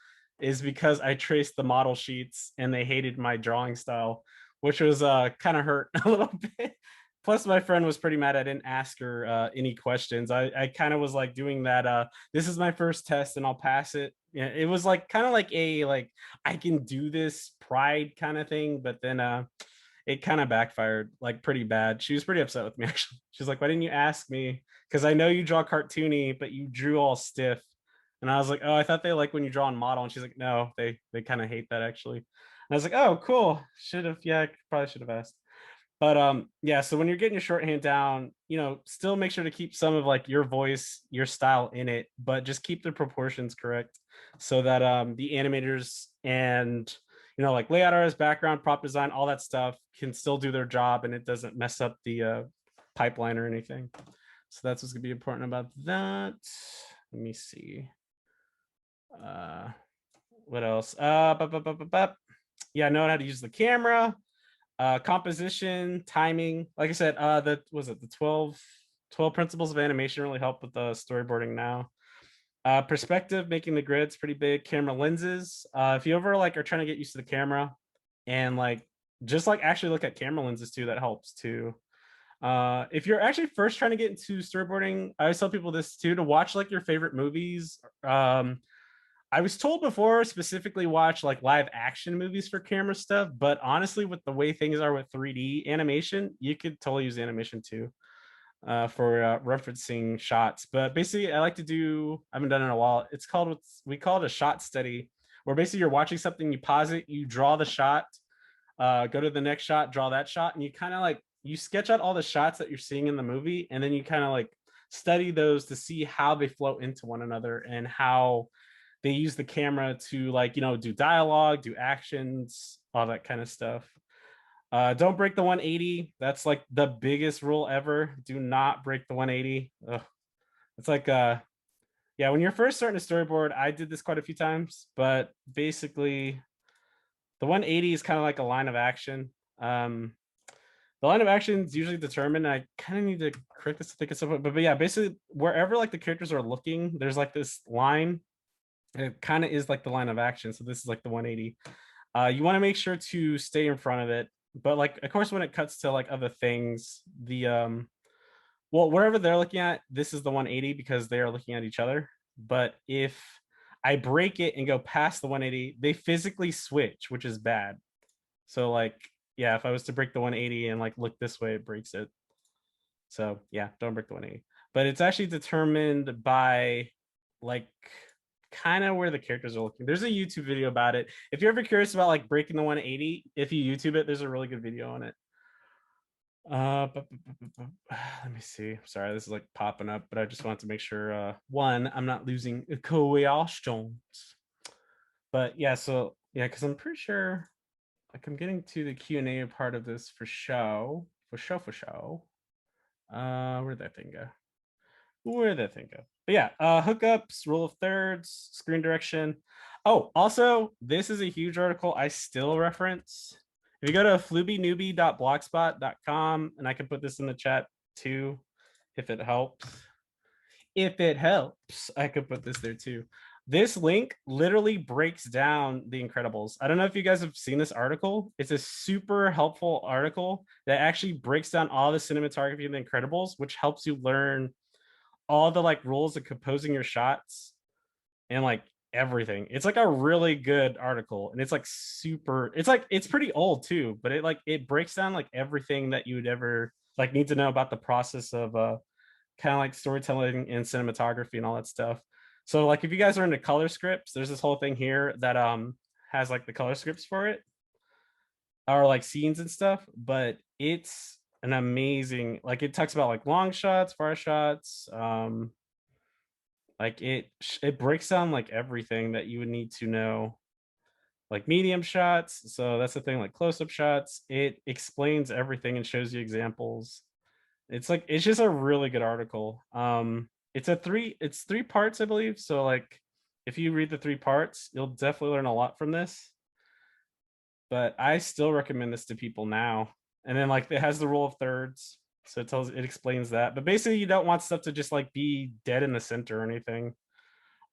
is because I traced the model sheets and they hated my drawing style, which was kind of hurt a little bit. Plus, my friend was pretty mad I didn't ask her any questions. I kind of was like doing that. This is my first test and I'll pass it. Yeah, it was like kind of like a like I can do this pride kind of thing, but then it kind of backfired like pretty bad. She was pretty upset with me actually. She's like, "Why didn't you ask me? Because I know you draw cartoony, but you drew all stiff." And I was like, "Oh, I thought they like when you draw on model." And she's like, "No, they kind of hate that actually." And I was like, "Oh, cool. Should have, yeah, probably should have asked." But yeah, so when you're getting your shorthand down, you know, still make sure to keep some of like your voice, your style in it, but just keep the proportions correct so that the animators and, you know, like layout artists, background, prop design, all that stuff can still do their job and it doesn't mess up the pipeline or anything. So that's what's gonna be important about that. Let me see. What else? Yeah, know how to use the camera, composition, timing. Like I said, the was it the 12 principles of animation really help with the storyboarding now. Perspective, making the grids pretty big. Camera lenses. If you ever like are trying to get used to the camera and like just like actually look at camera lenses too, that helps too. If you're actually first trying to get into storyboarding, I always tell people this too, to watch like your favorite movies. I was told before specifically watch like live action movies for camera stuff, but honestly, with the way things are with 3D animation, you could totally use animation too for referencing shots. But basically, I like to do, I haven't done it in a while. It's called, we call it a shot study, where basically you're watching something, you pause it, you draw the shot, go to the next shot, draw that shot, and you kind of like, you sketch out all the shots that you're seeing in the movie, and then you kind of like study those to see how they flow into one another and how they use the camera to like, you know, do dialogue, do actions, all that kind of stuff. Don't break the 180. That's like the biggest rule ever. Do not break the 180. Ugh. It's like yeah, when you're first starting to storyboard, I did this quite a few times, but basically the 180 is kind of like a line of action. The line of action is usually determined. I kind of need to correct this to think of something, but yeah, basically wherever like the characters are looking, there's like this line. It kind of is like the line of action. So this is like the 180. You want to make sure to stay in front of it. But like, of course, when it cuts to like other things, the well, wherever they're looking at, this is the 180 because they are looking at each other. But if I break it and go past the 180, they physically switch, which is bad. So like, yeah, if I was to break the 180 and like look this way, it breaks it. So yeah, don't break the 180. But it's actually determined by like kind of where the characters are looking. There's a YouTube video about it. If you're ever curious about like breaking the 180, if you YouTube it, there's a really good video on it. Let me see. Sorry, this is like popping up, but I just want to make sure one, I'm not losing questions. But yeah, so yeah, because I'm pretty sure like I'm getting to the Q&A part of this for show. Where'd that thing go? Where'd that thing go? But yeah, hookups, rule of thirds, screen direction. Oh, also, this is a huge article I still reference. If you go to flubynewbie.blogspot.com, and I can put this in the chat too, if it helps. If it helps, I could put this there too. This link literally breaks down The Incredibles. I don't know if you guys have seen this article. It's a super helpful article that actually breaks down all the cinematography of The Incredibles, which helps you learn all the like rules of composing your shots and like everything. It's like a really good article, and it's like super, it's like, it's pretty old too, but it like, it breaks down like everything that you would ever like need to know about the process of kind of like storytelling and cinematography and all that stuff. So like if you guys are into color scripts, there's this whole thing here that has like the color scripts for it, or like scenes and stuff, but it's an amazing, like it talks about like long shots, far shots, like it breaks down like everything that you would need to know, like medium shots. So that's the thing, like close-up shots. It explains everything and shows you examples. It's like, it's just a really good article. It's three parts, I believe. So like if you read the 3 parts, you'll definitely learn a lot from this. But I still recommend this to people now. And then like it has the rule of thirds. So it explains that. But basically you don't want stuff to just like be dead in the center or anything.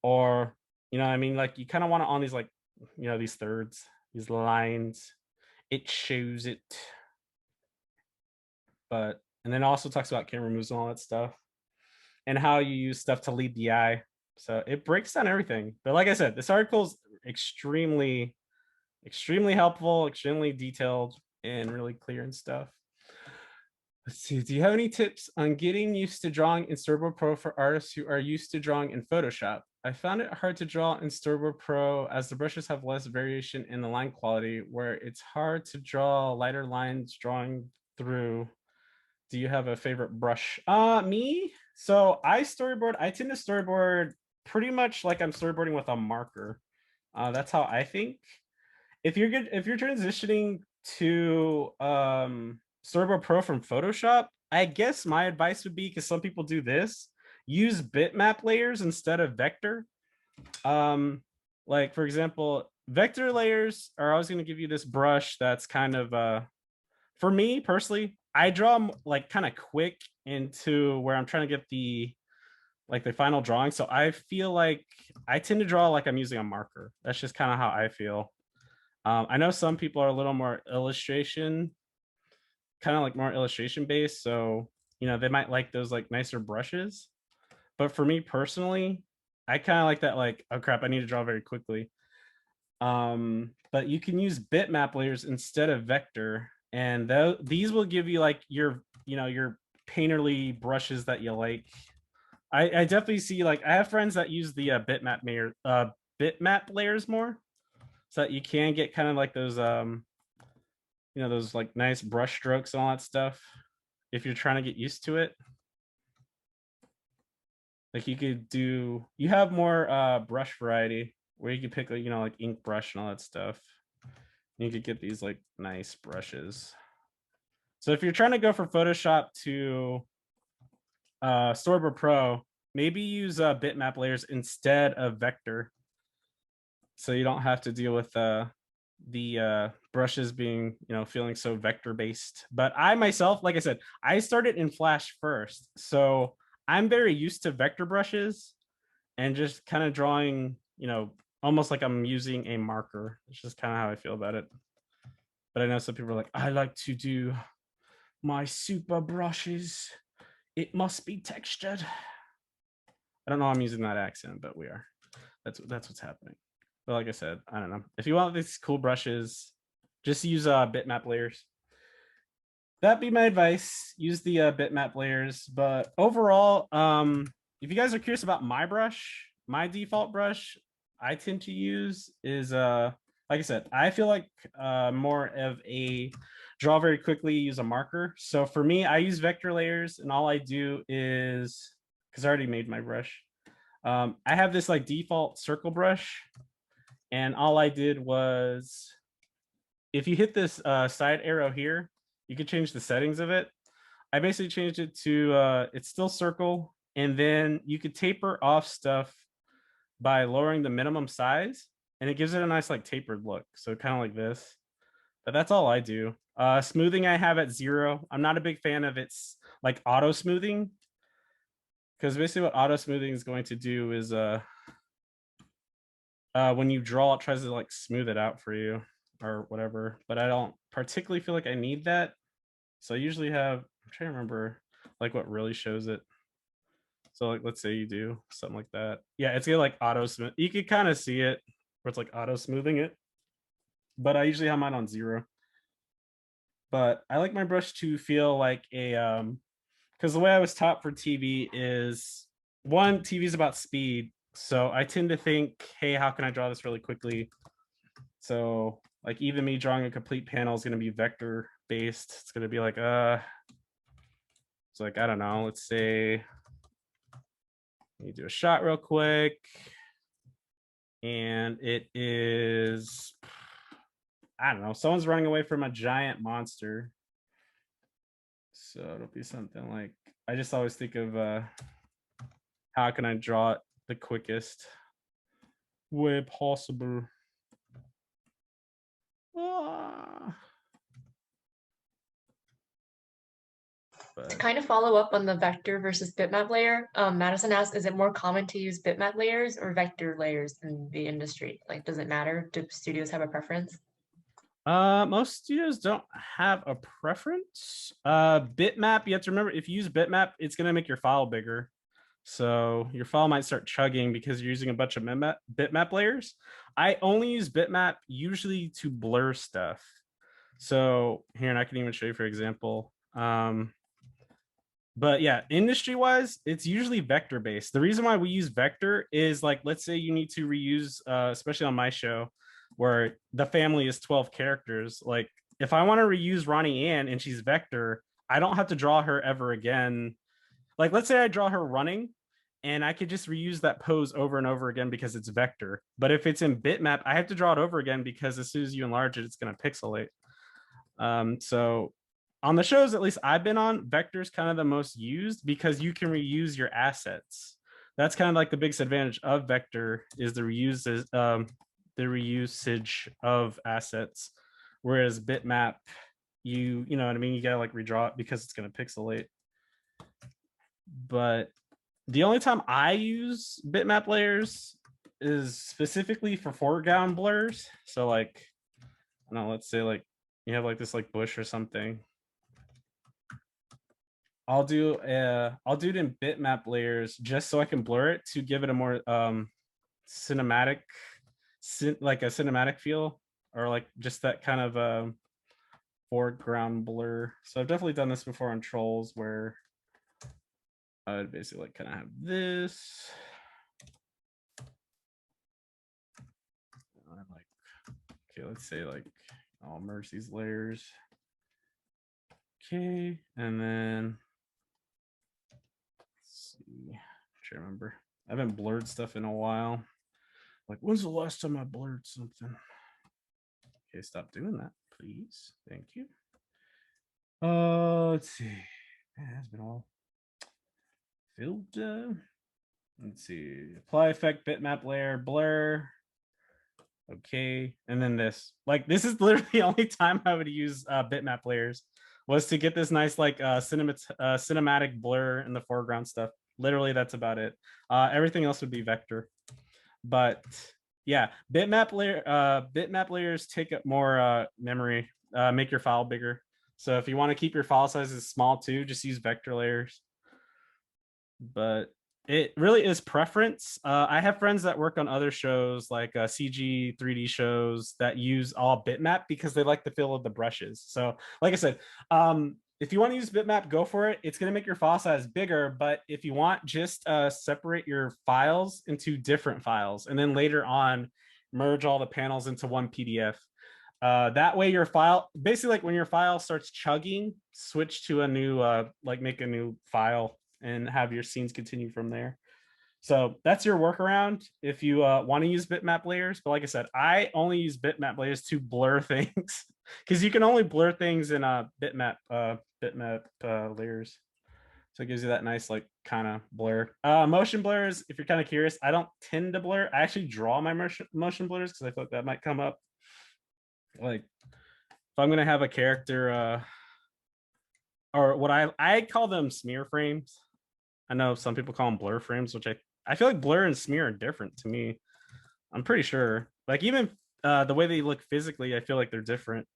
Or, you know, I mean, like you kind of want it on these like, you know, these thirds, these lines. It shows it. But, and then also talks about camera moves and all that stuff, and how you use stuff to lead the eye. So it breaks down everything. But like I said, this article is extremely helpful, extremely detailed, and really clear and stuff. Let's see. Do you have any tips on getting used to drawing in Storyboard Pro for artists who are used to drawing in Photoshop? I found it hard to draw in Storyboard Pro as the brushes have less variation in the line quality, where it's hard to draw lighter lines drawing through. Do you have a favorite brush? Me? So I tend to storyboard pretty much like I'm storyboarding with a marker. That's how I think. If you're transitioning to Storyboard Pro from Photoshop, I guess my advice would be, because some people do this, use bitmap layers instead of vector. Like for example, vector layers are always going to give you this brush that's kind of for me personally, I draw like kind of quick into where I'm trying to get the final drawing. So I feel like I tend to draw like I'm using a marker. That's just kind of how I feel. I know some people are a little more illustration kind of like more illustration based. So, you know, they might like those like nicer brushes. But for me personally, I kind of like that, like, oh crap, I need to draw very quickly. But you can use bitmap layers instead of vector. And these will give you like your, you know, your painterly brushes that you like. I definitely see, like, I have friends that use the bitmap layers more, so that you can get kind of like those you know, those like nice brush strokes and all that stuff if you're trying to get used to it. Like you have more brush variety where you can pick, like, you know, like ink brush and all that stuff. You could get these like nice brushes. So if you're trying to go from Photoshop to Storyboard Pro, maybe use bitmap layers instead of vector, so you don't have to deal with the brushes being, you know, feeling so vector based. But I myself, like I said, I started in Flash first, so I'm very used to vector brushes and just kind of drawing, you know, almost like I'm using a marker. It's just kind of how I feel about it. But I know some people are like, I like to do my super brushes, it must be textured. I don't know why I'm using that accent, but we are. That's what's happening. But like I said, I don't know. If you want these cool brushes, just use bitmap layers. That'd be my advice. Use the bitmap layers. But overall, if you guys are curious about my brush, my default brush I tend to use is like I said, I feel like more of a draw very quickly, use a marker. So for me, I use vector layers, and all I do is, because I already made my brush, I have this like default circle brush, and all I did was, if you hit this side arrow here, you can change the settings of it. I basically changed it to it's still circle, and then you could taper off stuff by lowering the minimum size, and it gives it a nice like tapered look. So kind of like this. But that's all I do. Smoothing I have at 0. I'm not a big fan of its like auto smoothing, because basically what auto smoothing is going to do is when you draw, it tries to like smooth it out for you or whatever. But I don't particularly feel like I need that. So I usually have, I'm trying to remember like what really shows it. So like, let's say you do something like that. Yeah, it's gonna like auto smooth. You can kind of see it where it's like auto smoothing it. But I usually have mine on 0. But I like my brush to feel like a because the way I was taught for TV is, one, TV is about speed. So I tend to think, hey, how can I draw this really quickly? So like even me drawing a complete panel is going to be vector based. It's going to be like, it's like, I don't know, let's say, let me do a shot real quick. And it is, I don't know, someone's running away from a giant monster. So it'll be something like, I just always think of how can I draw it the quickest way possible. To kind of follow up on the vector versus bitmap layer, Madison asked, is it more common to use bitmap layers or vector layers in the industry? Like, does it matter? Do studios have a preference? Most studios don't have a preference. Bitmap, you have to remember, if you use bitmap, it's going to make your file bigger. So your file might start chugging because you're using a bunch of bitmap layers. I only use bitmap usually to blur stuff. So here, and I can even show you, for example. But yeah, industry wise, it's usually vector based. The reason why we use vector is, like, let's say you need to reuse, especially on my show, where the family is 12 characters. Like, if I want to reuse Ronnie Ann and she's vector, I don't have to draw her ever again. Like, let's say I draw her running, and I could just reuse that pose over and over again because it's vector. But if it's in bitmap, I have to draw it over again because as soon as you enlarge it, it's going to pixelate. So on the shows, at least I've been on, vector is kind of the most used because you can reuse your assets. That's kind of like the biggest advantage of vector, is the reusage of assets. Whereas bitmap, you know what I mean, you gotta like redraw it because it's going to pixelate. But the only time I use bitmap layers is specifically for foreground blurs. So like, I don't know, let's say like you have like this like bush or something, I'll do it in bitmap layers just so I can blur it to give it a more cinematic, like a cinematic feel, or like just that kind of foreground blur. So I've definitely done this before on Trolls, where I would basically like kind of have this. And like, okay, let's say like I'll merge these layers. Okay, and then let's see. I'm trying to remember. I haven't blurred stuff in a while. Like, when's the last time I blurred something? Okay, stop doing that, please. Thank you. Let's see. Man, it has been all filled. Let's see. Apply effect, bitmap layer, blur. Okay, and then this. Like, this is literally the only time I would use bitmap layers, was to get this nice like cinematic blur in the foreground stuff. Literally, that's about it. Everything else would be vector. But yeah, bitmap layers take up more memory, make your file bigger. So if you want to keep your file sizes small too, just use vector layers. But it really is preference. I have friends that work on other shows like CG 3D shows that use all bitmap because they like the feel of the brushes. So like I said, if you want to use bitmap, go for it. It's going to make your file size bigger. But if you want, just separate your files into different files, and then later on merge all the panels into one PDF. That way your file, basically like when your file starts chugging, switch to a new, like make a new file and have your scenes continue from there. So that's your workaround if you want to use bitmap layers. But like I said, I only use bitmap layers to blur things, because you can only blur things in bitmap layers. So it gives you that nice like kind of blur. Motion blurs, if you're kind of curious, I don't tend to blur. I actually draw my motion blurs because I thought that might come up. Like if I'm gonna have a character, or what I call them smear frames. I know some people call them blur frames, which I feel like blur and smear are different to me. I'm pretty sure. Like even the way they look physically, I feel like they're different.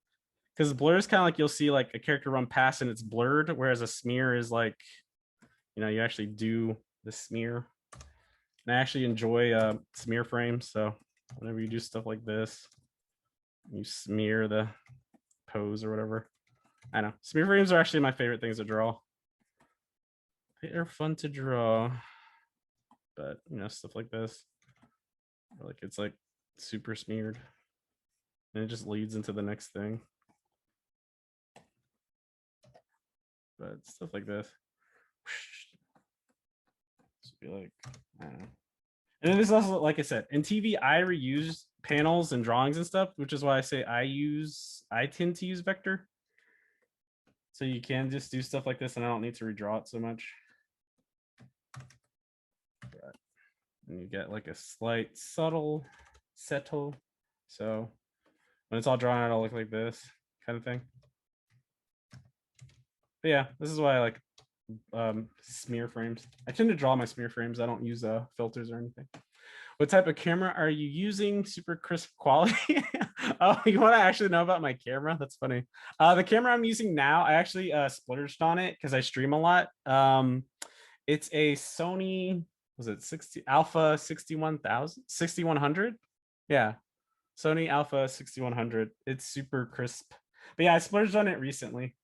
Because blur is kind of like you'll see like a character run past and it's blurred, whereas a smear is like, you actually do the smear. And I actually enjoy smear frames. So whenever you do stuff like this, you smear the pose or whatever. I know. Smear frames are actually my favorite things to draw. They are fun to draw. But, stuff like this. Like it's like super smeared. And it just leads into the next thing. But stuff like this. Just be like, I don't know. And then there's also, like I said, in TV, I reuse panels and drawings and stuff, which is why I say I tend to use vector. So you can just do stuff like this and I don't need to redraw it so much. But, and you get like a slight settle. So when it's all drawn out, it'll look like this kind of thing. But yeah, this is why I like smear frames. I tend to draw my smear frames. I don't use filters or anything. What type of camera are you using? Super crisp quality. Oh, you want to actually know about my camera? That's funny. The camera I'm using now, I actually splurged on it because I stream a lot. It's a Sony, was it Alpha 6100? Yeah, Sony Alpha 6100. It's super crisp. But yeah, I splurged on it recently.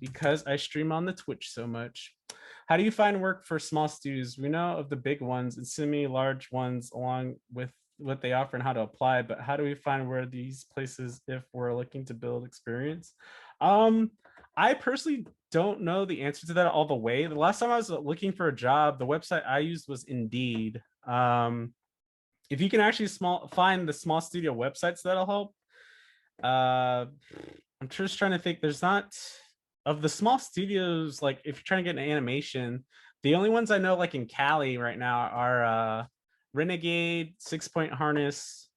Because I stream on the Twitch so much. How do you find work for small studios? We know of the big ones and semi-large ones along with what they offer and how to apply, but how do we find where these places if we're looking to build experience? I personally don't know the answer to that all the way. The last time I was looking for a job, the website I used was Indeed. If you can actually find the small studio websites, that'll help. I'm just trying to think. There's not, of the small studios, like if you're trying to get an animation, the only ones I know like in Cali right now are Renegade, 6 Point Harness.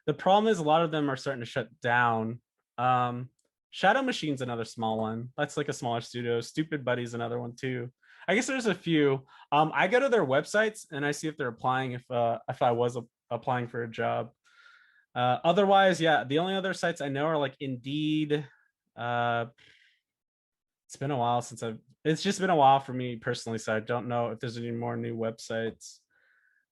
The problem is a lot of them are starting to shut down. Shadow Machine's another small one. That's like a smaller studio. Stupid Buddy's another one too. I guess there's a few. I go to their websites and I see if they're applying, if I was applying for a job. Otherwise, yeah, the only other sites I know are like Indeed, It's been a while since it's just been a while for me personally, so I don't know if there's any more new websites.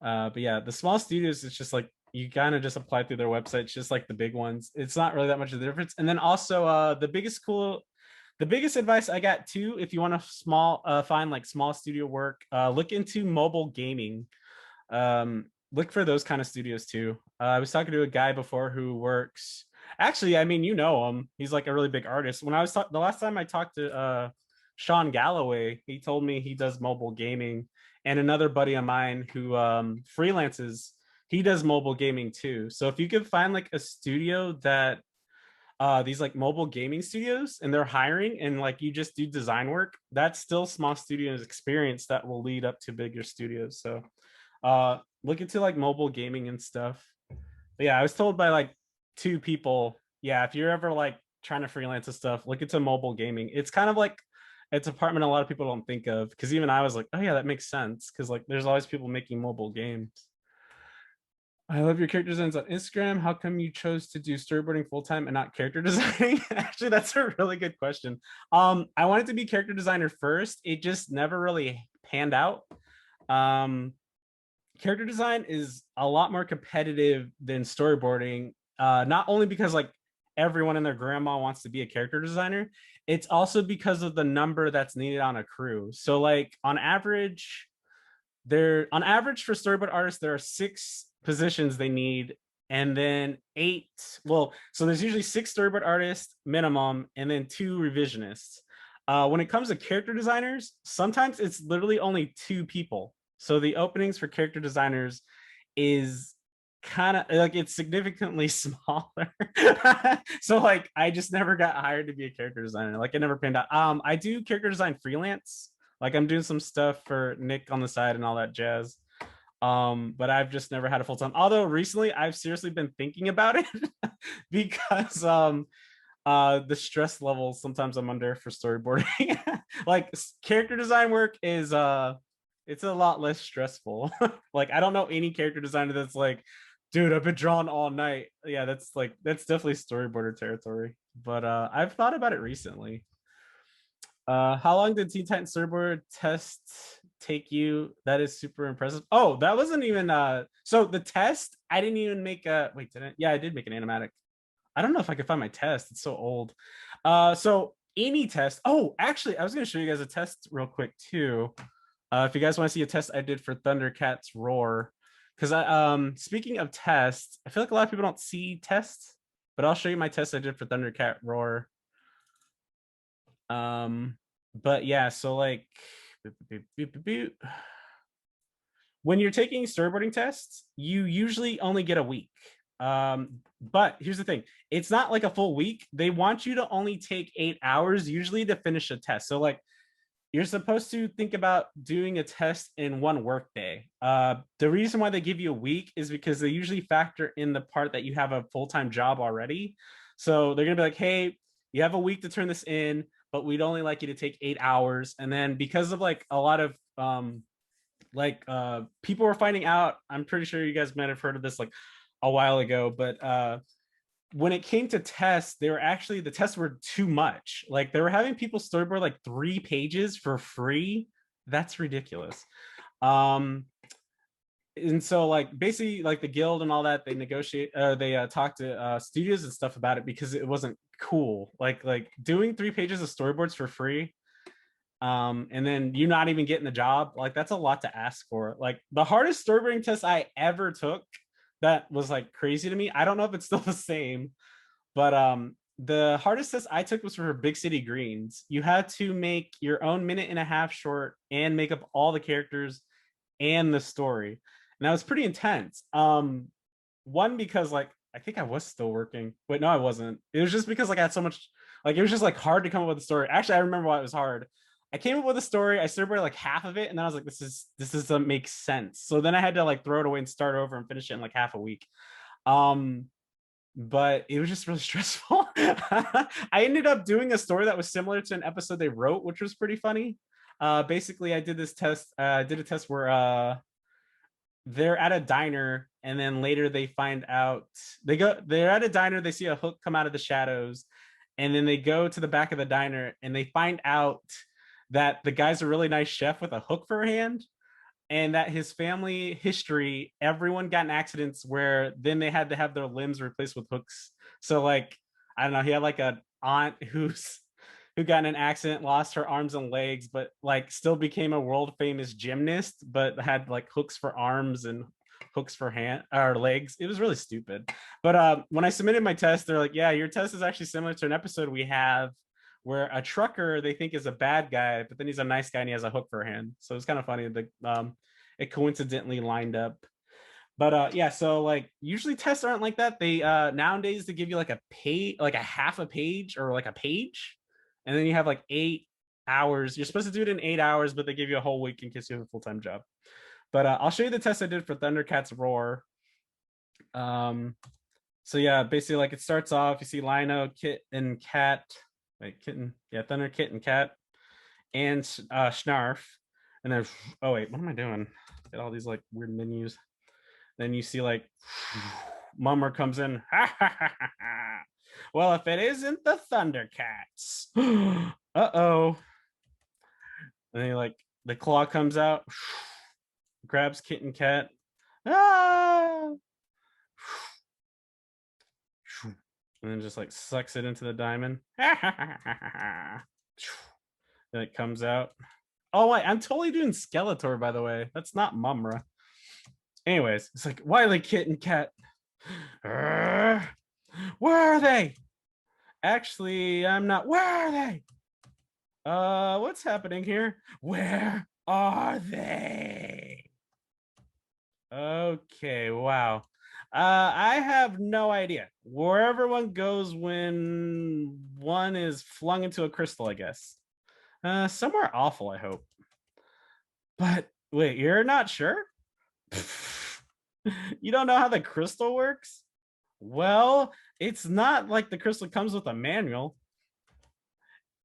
But yeah, the small studios, it's just like you kind of just apply through their websites, just like the big ones. It's not really that much of a difference. And then also the biggest advice I got too, if you want to find like small studio work, look into mobile gaming. Look for those kind of studios too. I was talking to a guy before who works. Actually, I mean, you know him. He's like a really big artist. When I was the last time I talked to Sean Galloway, he told me he does mobile gaming, and another buddy of mine who freelances, he does mobile gaming too. So if you could find like a studio that these like mobile gaming studios and they're hiring and like you just do design work, that's still small studios experience that will lead up to bigger studios. So look into like mobile gaming and stuff. But yeah, I was told by like 2 people, yeah, if you're ever like trying to freelance and stuff, look into mobile gaming. It's kind of like a department a lot of people don't think of, because even I was like, oh yeah, that makes sense, because like there's always people making mobile games. I love your character designs on Instagram. How come you chose to do storyboarding full-time and not character designing? Actually, that's a really good question. I wanted to be character designer first. It just never really panned out. Character design is a lot more competitive than storyboarding, not only because like everyone and their grandma wants to be a character designer, it's also because of the number that's needed on a crew. So like on average for storyboard artists, there are 6 positions they need, and then 8, well, so there's usually 6 storyboard artists minimum, and then 2 revisionists. When it comes to character designers, sometimes it's literally only 2 people. So the openings for character designers is kind of like, it's significantly smaller. So like I just never got hired to be a character designer. Like it never panned out. I do character design freelance. Like I'm doing some stuff for Nick on the side and all that jazz. But I've just never had a full-time. Although recently I've seriously been thinking about it because the stress levels sometimes I'm under for storyboarding. Like character design work is it's a lot less stressful. Like I don't know any character designer that's like, dude, I've been drawing all night. Yeah, that's definitely storyboarder territory. But I've thought about it recently. How long did Teen Titans Storyboard test take you? That is super impressive. Oh, that wasn't even so the test, I didn't even make a wait, didn't? Yeah, I did make an animatic. I don't know if I could find my test. It's so old. So any test. Oh, actually, I was gonna show you guys a test real quick too. If you guys want to see a test I did for Thundercats Roar. Because speaking of tests, I feel like a lot of people don't see tests, but I'll show you my test I did for Thundercat Roar. But yeah, so like when you're taking storyboarding tests, you usually only get a week. But here's the thing, it's not like a full week. They want you to only take 8 hours usually to finish a test. So like you're supposed to think about doing a test in 1 work day. The reason why they give you a week is because they usually factor in the part that you have a full-time job already. So they're gonna be like, hey, you have a week to turn this in, but we'd only like you to take 8 hours. And then because of like a lot of people were finding out, I'm pretty sure you guys might have heard of this like a while ago, but when it came to tests, the tests were too much. Like they were having people storyboard like 3 pages for free. That's ridiculous. And so like basically like the guild and all that, they talked to studios and stuff about it because it wasn't cool. Like doing 3 pages of storyboards for free, and then you not even getting the job, like that's a lot to ask for. Like the hardest storyboarding test I ever took that was like crazy to me, I don't know if it's still the same, but the hardest test I took was for Big City Greens. You had to make your own 1.5-minute short and make up all the characters and the story, and that was pretty intense. One, because like I think I was still working. Wait, no, I wasn't. It was just because like I had so much, like it was just like hard to come up with a story. Actually, I remember why it was hard. I came up with a story, I storyboarded like half of it, and then I was like, this doesn't make sense. So then I had to like throw it away and start over and finish it in like half a week. But it was just really stressful. I ended up doing a story that was similar to an episode they wrote, which was pretty funny. Basically I did this test, I did a test where they're at a diner, and then later they find out they're at a diner, they see a hook come out of the shadows, and then they go to the back of the diner and they find out that the guy's a really nice chef with a hook for a hand, and that his family history, everyone got in accidents where then they had to have their limbs replaced with hooks. So like, I don't know, he had like an aunt who got in an accident, lost her arms and legs, but like still became a world famous gymnast, but had like hooks for arms and hooks for hand or legs. It was really stupid. But when I submitted my test, they're like, yeah, your test is actually similar to an episode we have where a trucker they think is a bad guy, but then he's a nice guy and he has a hook for a hand. So it's kind of funny that it coincidentally lined up. But yeah, so like usually tests aren't like that. They nowadays they give you like a page, like a half a page or like a page, and then you have like 8 hours. You're supposed to do it in 8 hours, but they give you a whole week in case you have a full-time job. But I'll show you the test I did for Thundercats Roar. So yeah, basically like it starts off, you see Lino, Kit, and Cat. Wait, Kitten, yeah, Thunder, Kit, and Cat, and Snarf. And then, oh wait, what am I doing? Get all these like weird menus. Then you see like Mummer comes in. Well, if it isn't the Thundercats. Uh-oh. And then like the claw comes out, grabs Kit and Cat. Ah! And then just like sucks it into the diamond. Then it comes out. Oh wait, I'm totally doing Skeletor, by the way. That's not Mumra. Anyways, it's like Wily, Kit, and Cat. Where are they? Actually, I'm not. Where are they? What's happening here? Where are they? Okay, wow. I have no idea. Wherever one goes when one is flung into a crystal, I guess. Somewhere awful, I hope. But wait, you're not sure? You don't know how the crystal works? Well, it's not like the crystal comes with a manual.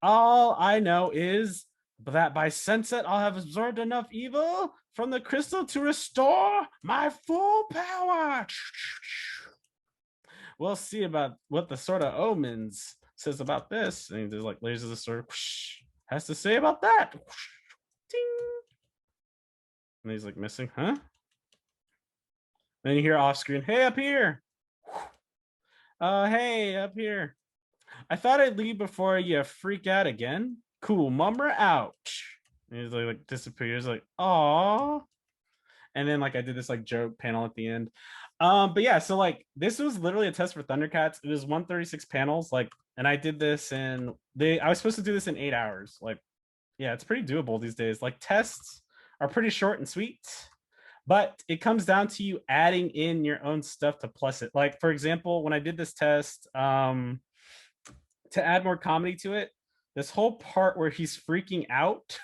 All I know is that by sunset, I'll have absorbed enough evil from the crystal to restore my full power. We'll see about what the Sword of Omens says about this. And there's like lasers of sword has to say about that. Ding. And he's like missing, huh? Then you hear off screen, hey, up here. Hey, up here. I thought I'd leave before you freak out again. Cool, Mummer out. And he's like disappears, like, aw. And then like I did this like joke panel at the end. But yeah, so like this was literally a test for Thundercats. It was 136 panels, like, and I did this in I was supposed to do this in 8 hours. Like, yeah, it's pretty doable these days. Like tests are pretty short and sweet, but it comes down to you adding in your own stuff to plus it. Like, for example, when I did this test, to add more comedy to it, this whole part where he's freaking out,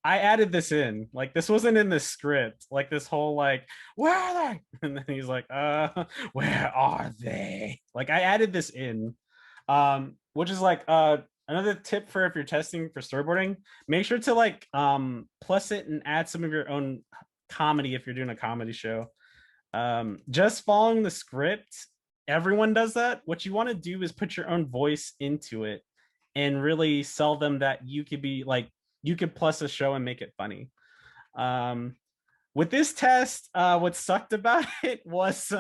I added this in. Like, this wasn't in the script. Like, this whole like, where are they? And then he's like, where are they? Like, I added this in, which is like another tip for if you're testing for storyboarding, make sure to like plus it and add some of your own comedy if you're doing a comedy show. Just following the script, everyone does that. What you want to do is put your own voice into it and really sell them that you could be like, you could plus a show and make it funny. With this test, what sucked about it was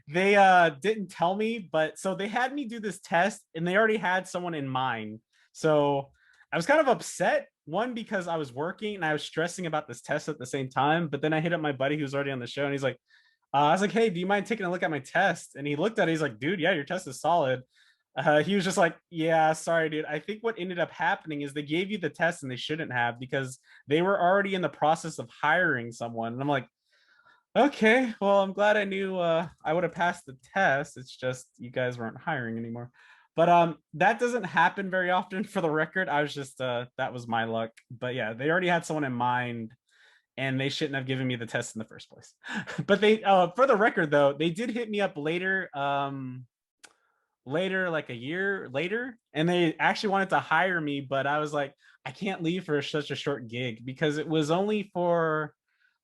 they didn't tell me, but so they had me do this test and they already had someone in mind. So I was kind of upset, one, because I was working and I was stressing about this test at the same time, but then I hit up my buddy who's already on the show and he's like, I was like, hey, do you mind taking a look at my test? And he looked at it, he's like, dude, yeah, your test is solid. He was just like, yeah, sorry, dude. I think what ended up happening is they gave you the test and they shouldn't have, because they were already in the process of hiring someone. And I'm like, okay, well, I'm glad I knew I would have passed the test. It's just you guys weren't hiring anymore. But that doesn't happen very often, for the record. I was just that was my luck. But yeah, they already had someone in mind and they shouldn't have given me the test in the first place. But they for the record though, they did hit me up later, like a year later, and they actually wanted to hire me, but I was like, I can't leave for such a short gig because it was only for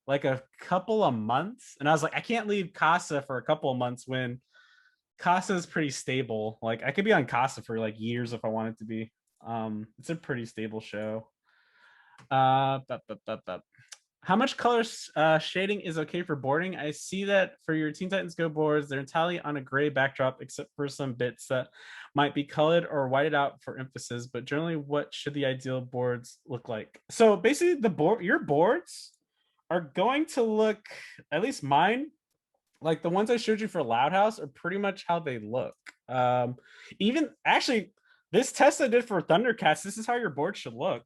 like a couple of months. And I was like, I can't leave Casa for a couple of months when Casa is pretty stable. Like I could be on Casa for like years if I wanted to be. It's a pretty stable show. How much color shading is okay for boarding? I see that for your Teen Titans Go boards, they're entirely on a gray backdrop, except for some bits that might be colored or whited out for emphasis. But generally, what should the ideal boards look like? So basically, your boards are going to look, at least mine, like the ones I showed you for Loud House are pretty much how they look. Even actually, this test I did for Thundercats, this is how your board should look.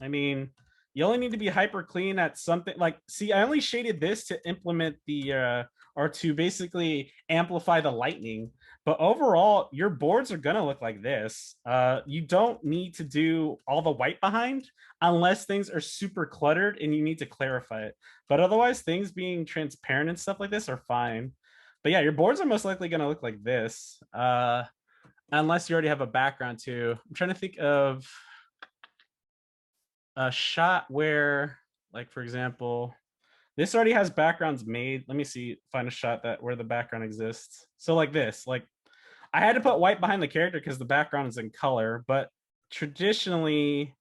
I mean, you only need to be hyper clean at something like, see, I only shaded this to implement the, or to basically amplify the lightning. But overall, your boards are gonna look like this. You don't need to do all the white behind unless things are super cluttered and you need to clarify it. But otherwise, things being transparent and stuff like this are fine. But yeah, your boards are most likely gonna look like this. Unless you already have a background too. I'm trying to think of a shot where, like, for example, this already has backgrounds made. Let me see, find a shot that where the background exists. So like this, like I had to put white behind the character because the background is in color, but traditionally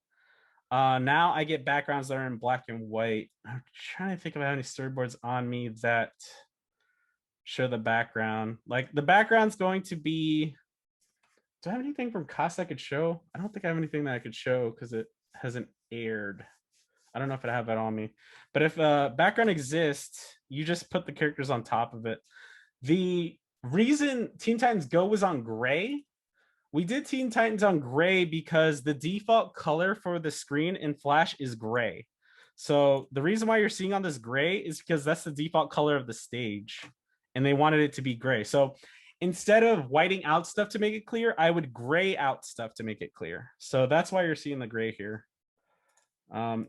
now I get backgrounds that are in black and white. I'm trying to think if I have any storyboards on me that show the background. Like the background's going to be, do I have anything from Cost I could show? I don't think I have anything that I could show because it hasn't aired. I don't know if I have that on me, but if background exists, you just put the characters on top of it. The reason Teen Titans Go was on gray, we did Teen Titans on gray because the default color for the screen in Flash is gray. So the reason why you're seeing on this gray is because that's the default color of the stage and they wanted it to be gray. So instead of whiting out stuff to make it clear, I would gray out stuff to make it clear. So that's why you're seeing the gray here.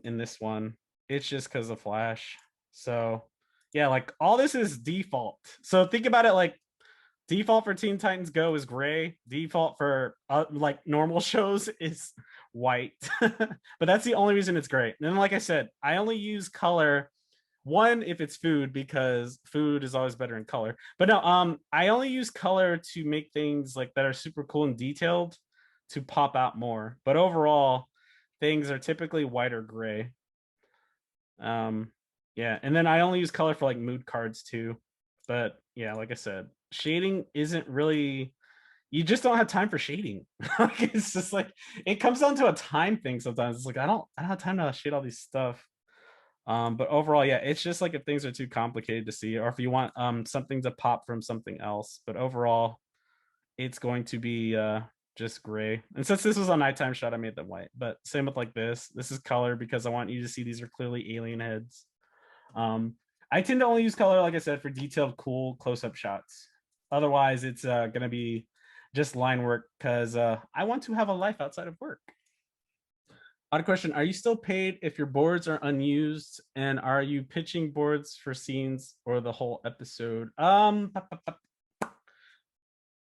In this one, it's just because of Flash. So yeah, like all this is default. So think about it like default for Teen Titans Go is gray. Default for like normal shows is white. But that's the only reason it's gray. And then, like I said, I only use color one if it's food because food is always better in color. But no, I only use color to make things like that are super cool and detailed to pop out more. But overall, things are typically white or gray. Yeah, and then I only use color for like mood cards too. But yeah, like I said, shading isn't really, you just don't have time for shading. Like it's just like it comes down to a time thing sometimes. It's like I don't have time to shade all these stuff. But overall, yeah, it's just like if things are too complicated to see, or if you want something to pop from something else. But overall, it's going to be just gray. And since this was a nighttime shot, I made them white. But same with like this. This is color because I want you to see these are clearly alien heads. I tend to only use color, like I said, for detailed, cool close-up shots. Otherwise, it's gonna be just line work because I want to have a life outside of work. Odd question: are you still paid if your boards are unused, and are you pitching boards for scenes or the whole episode?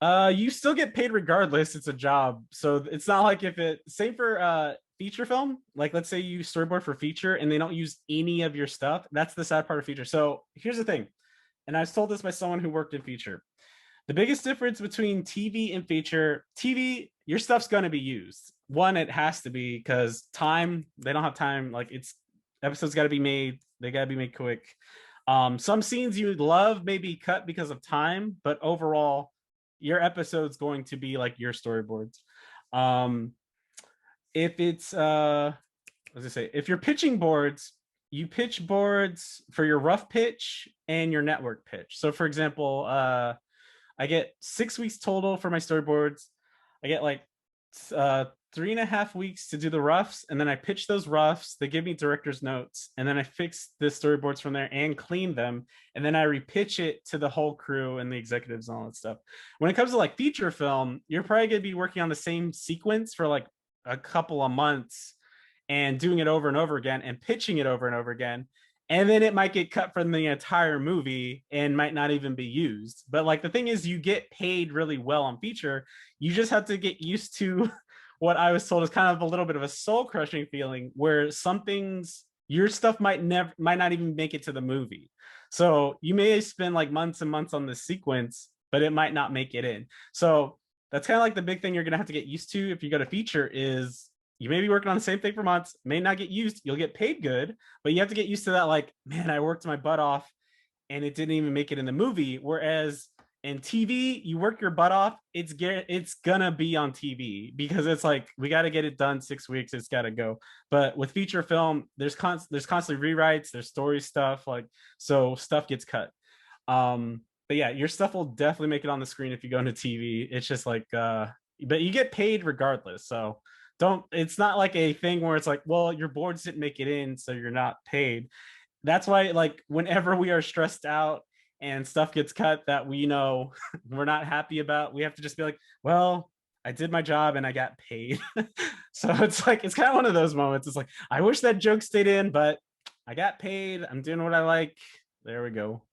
You still get paid regardless. It's a job, so it's not like if it same for feature film. Like let's say you storyboard for feature and they don't use any of your stuff. That's the sad part of feature. So here's the thing, and I was told this by someone who worked in feature. The biggest difference between TV and feature, TV, your stuff's going to be used. One, it has to be because time, they don't have time. Like it's episodes got to be made. They got to be made quick. Some scenes you would love may be cut because of time, but overall, your episode's going to be like your storyboards. If it's as I say, if you're pitching boards, you pitch boards for your rough pitch and your network pitch. So for example, I get 6 weeks total for my storyboards. I get like 3.5 weeks to do the roughs, and then I pitch those roughs. They give me director's notes, and then I fix the storyboards from there and clean them, and then I repitch it to the whole crew and the executives and all that stuff. When it comes to like feature film, you're probably going to be working on the same sequence for like a couple of months and doing it over and over again and pitching it over and over again. And then it might get cut from the entire movie and might not even be used. But like the thing is, you get paid really well on feature. You just have to get used to what I was told is kind of a little bit of a soul crushing feeling where some things, your stuff might not even make it to the movie. So you may spend like months and months on this sequence but it might not make it in. So that's kind of like the big thing you're gonna have to get used to if you go to feature is you may be working on the same thing for months, may not get used, you'll get paid good, but you have to get used to that, like, man, I worked my butt off and it didn't even make it in the movie. Whereas in TV, you work your butt off, it's gonna be on TV because it's like we got to get it done 6 weeks, it's got to go. But with feature film, there's constantly rewrites, there's story stuff, like, so stuff gets cut. But yeah, your stuff will definitely make it on the screen if you go into TV. It's just like but you get paid regardless. So don't, it's not like a thing where it's like, well, your boards didn't make it in, so you're not paid. That's why, like, whenever we are stressed out and stuff gets cut that we know we're not happy about, we have to just be like, well, I did my job and I got paid. So it's like, it's kind of one of those moments. It's like, I wish that joke stayed in, but I got paid. I'm doing what I like. There we go.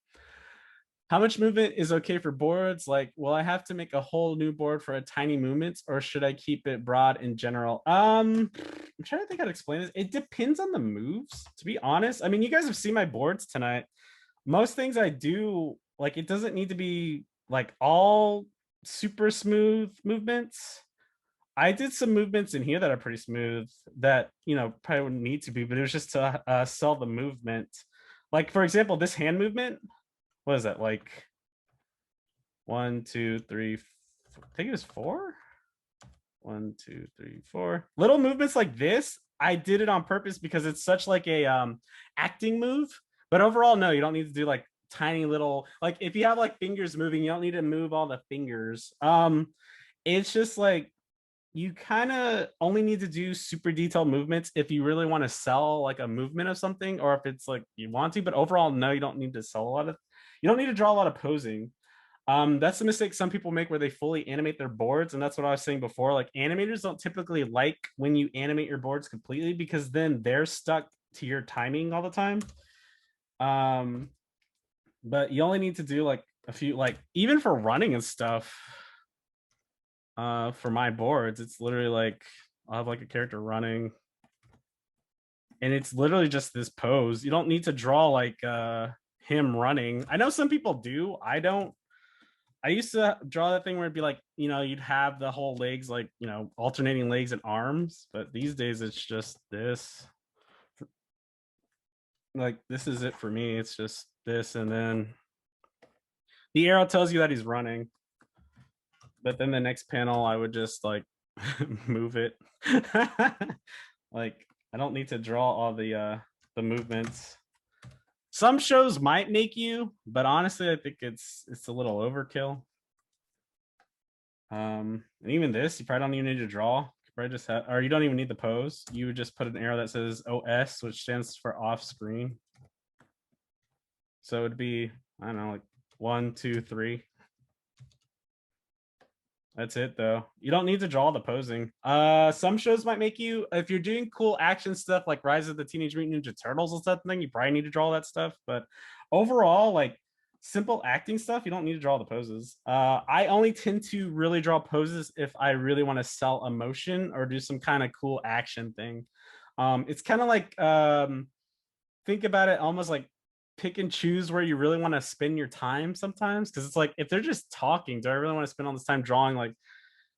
How much movement is okay for boards? Like, will I have to make a whole new board for a tiny movement, or should I keep it broad in general? I'm trying to think how to explain this. It depends on the moves, to be honest. I mean, you guys have seen my boards tonight. Most things I do, like, it doesn't need to be like all super smooth movements. I did some movements in here that are pretty smooth that, you know, probably wouldn't need to be, but it was just to sell the movement. Like, for example, this hand movement, what is that, like 1, 2, 3, I think it was 4. 1, 2, 3, 4 little movements like this. I did it on purpose because it's such like a acting move. But overall, no, you don't need to do like tiny little, like if you have like fingers moving, you don't need to move all the fingers. It's just like you kind of only need to do super detailed movements if you really want to sell like a movement of something, or if it's like you want to. But overall, no, you don't need to sell a lot of, you don't need to draw a lot of posing. That's the mistake some people make where they fully animate their boards. And that's what I was saying before. Like, animators don't typically like when you animate your boards completely, because then they're stuck to your timing all the time. But you only need to do like a few, like even for running and stuff. For my boards, it's literally like I'll have like a character running, and it's literally just this pose. You don't need to draw like him running. I know some people do. I don't. I used to draw that thing where it'd be like, you know, you'd have the whole legs, like, you know, alternating legs and arms. But these days it's just this. Like, this is it for me. It's just this, and then the arrow tells you that he's running. But then the next panel, I would just like move it. Like, I don't need to draw all the movements. Some shows might make you, but honestly, I think it's a little overkill. And even this, you probably don't even need to draw. You probably just have, or you don't even need the pose. You would just put an arrow that says OS, which stands for off screen. So it'd be, I don't know, like 1, 2, 3. That's it though. You don't need to draw the posing. Some shows might make you, if you're doing cool action stuff like Rise of the Teenage Mutant Ninja Turtles or something, you probably need to draw that stuff. But overall, like simple acting stuff, you don't need to draw the poses. I only tend to really draw poses if I really want to sell emotion or do some kind of cool action thing. It's kind of like, think about it almost like pick and choose where you really want to spend your time sometimes, because it's like, if they're just talking, do I really want to spend all this time drawing like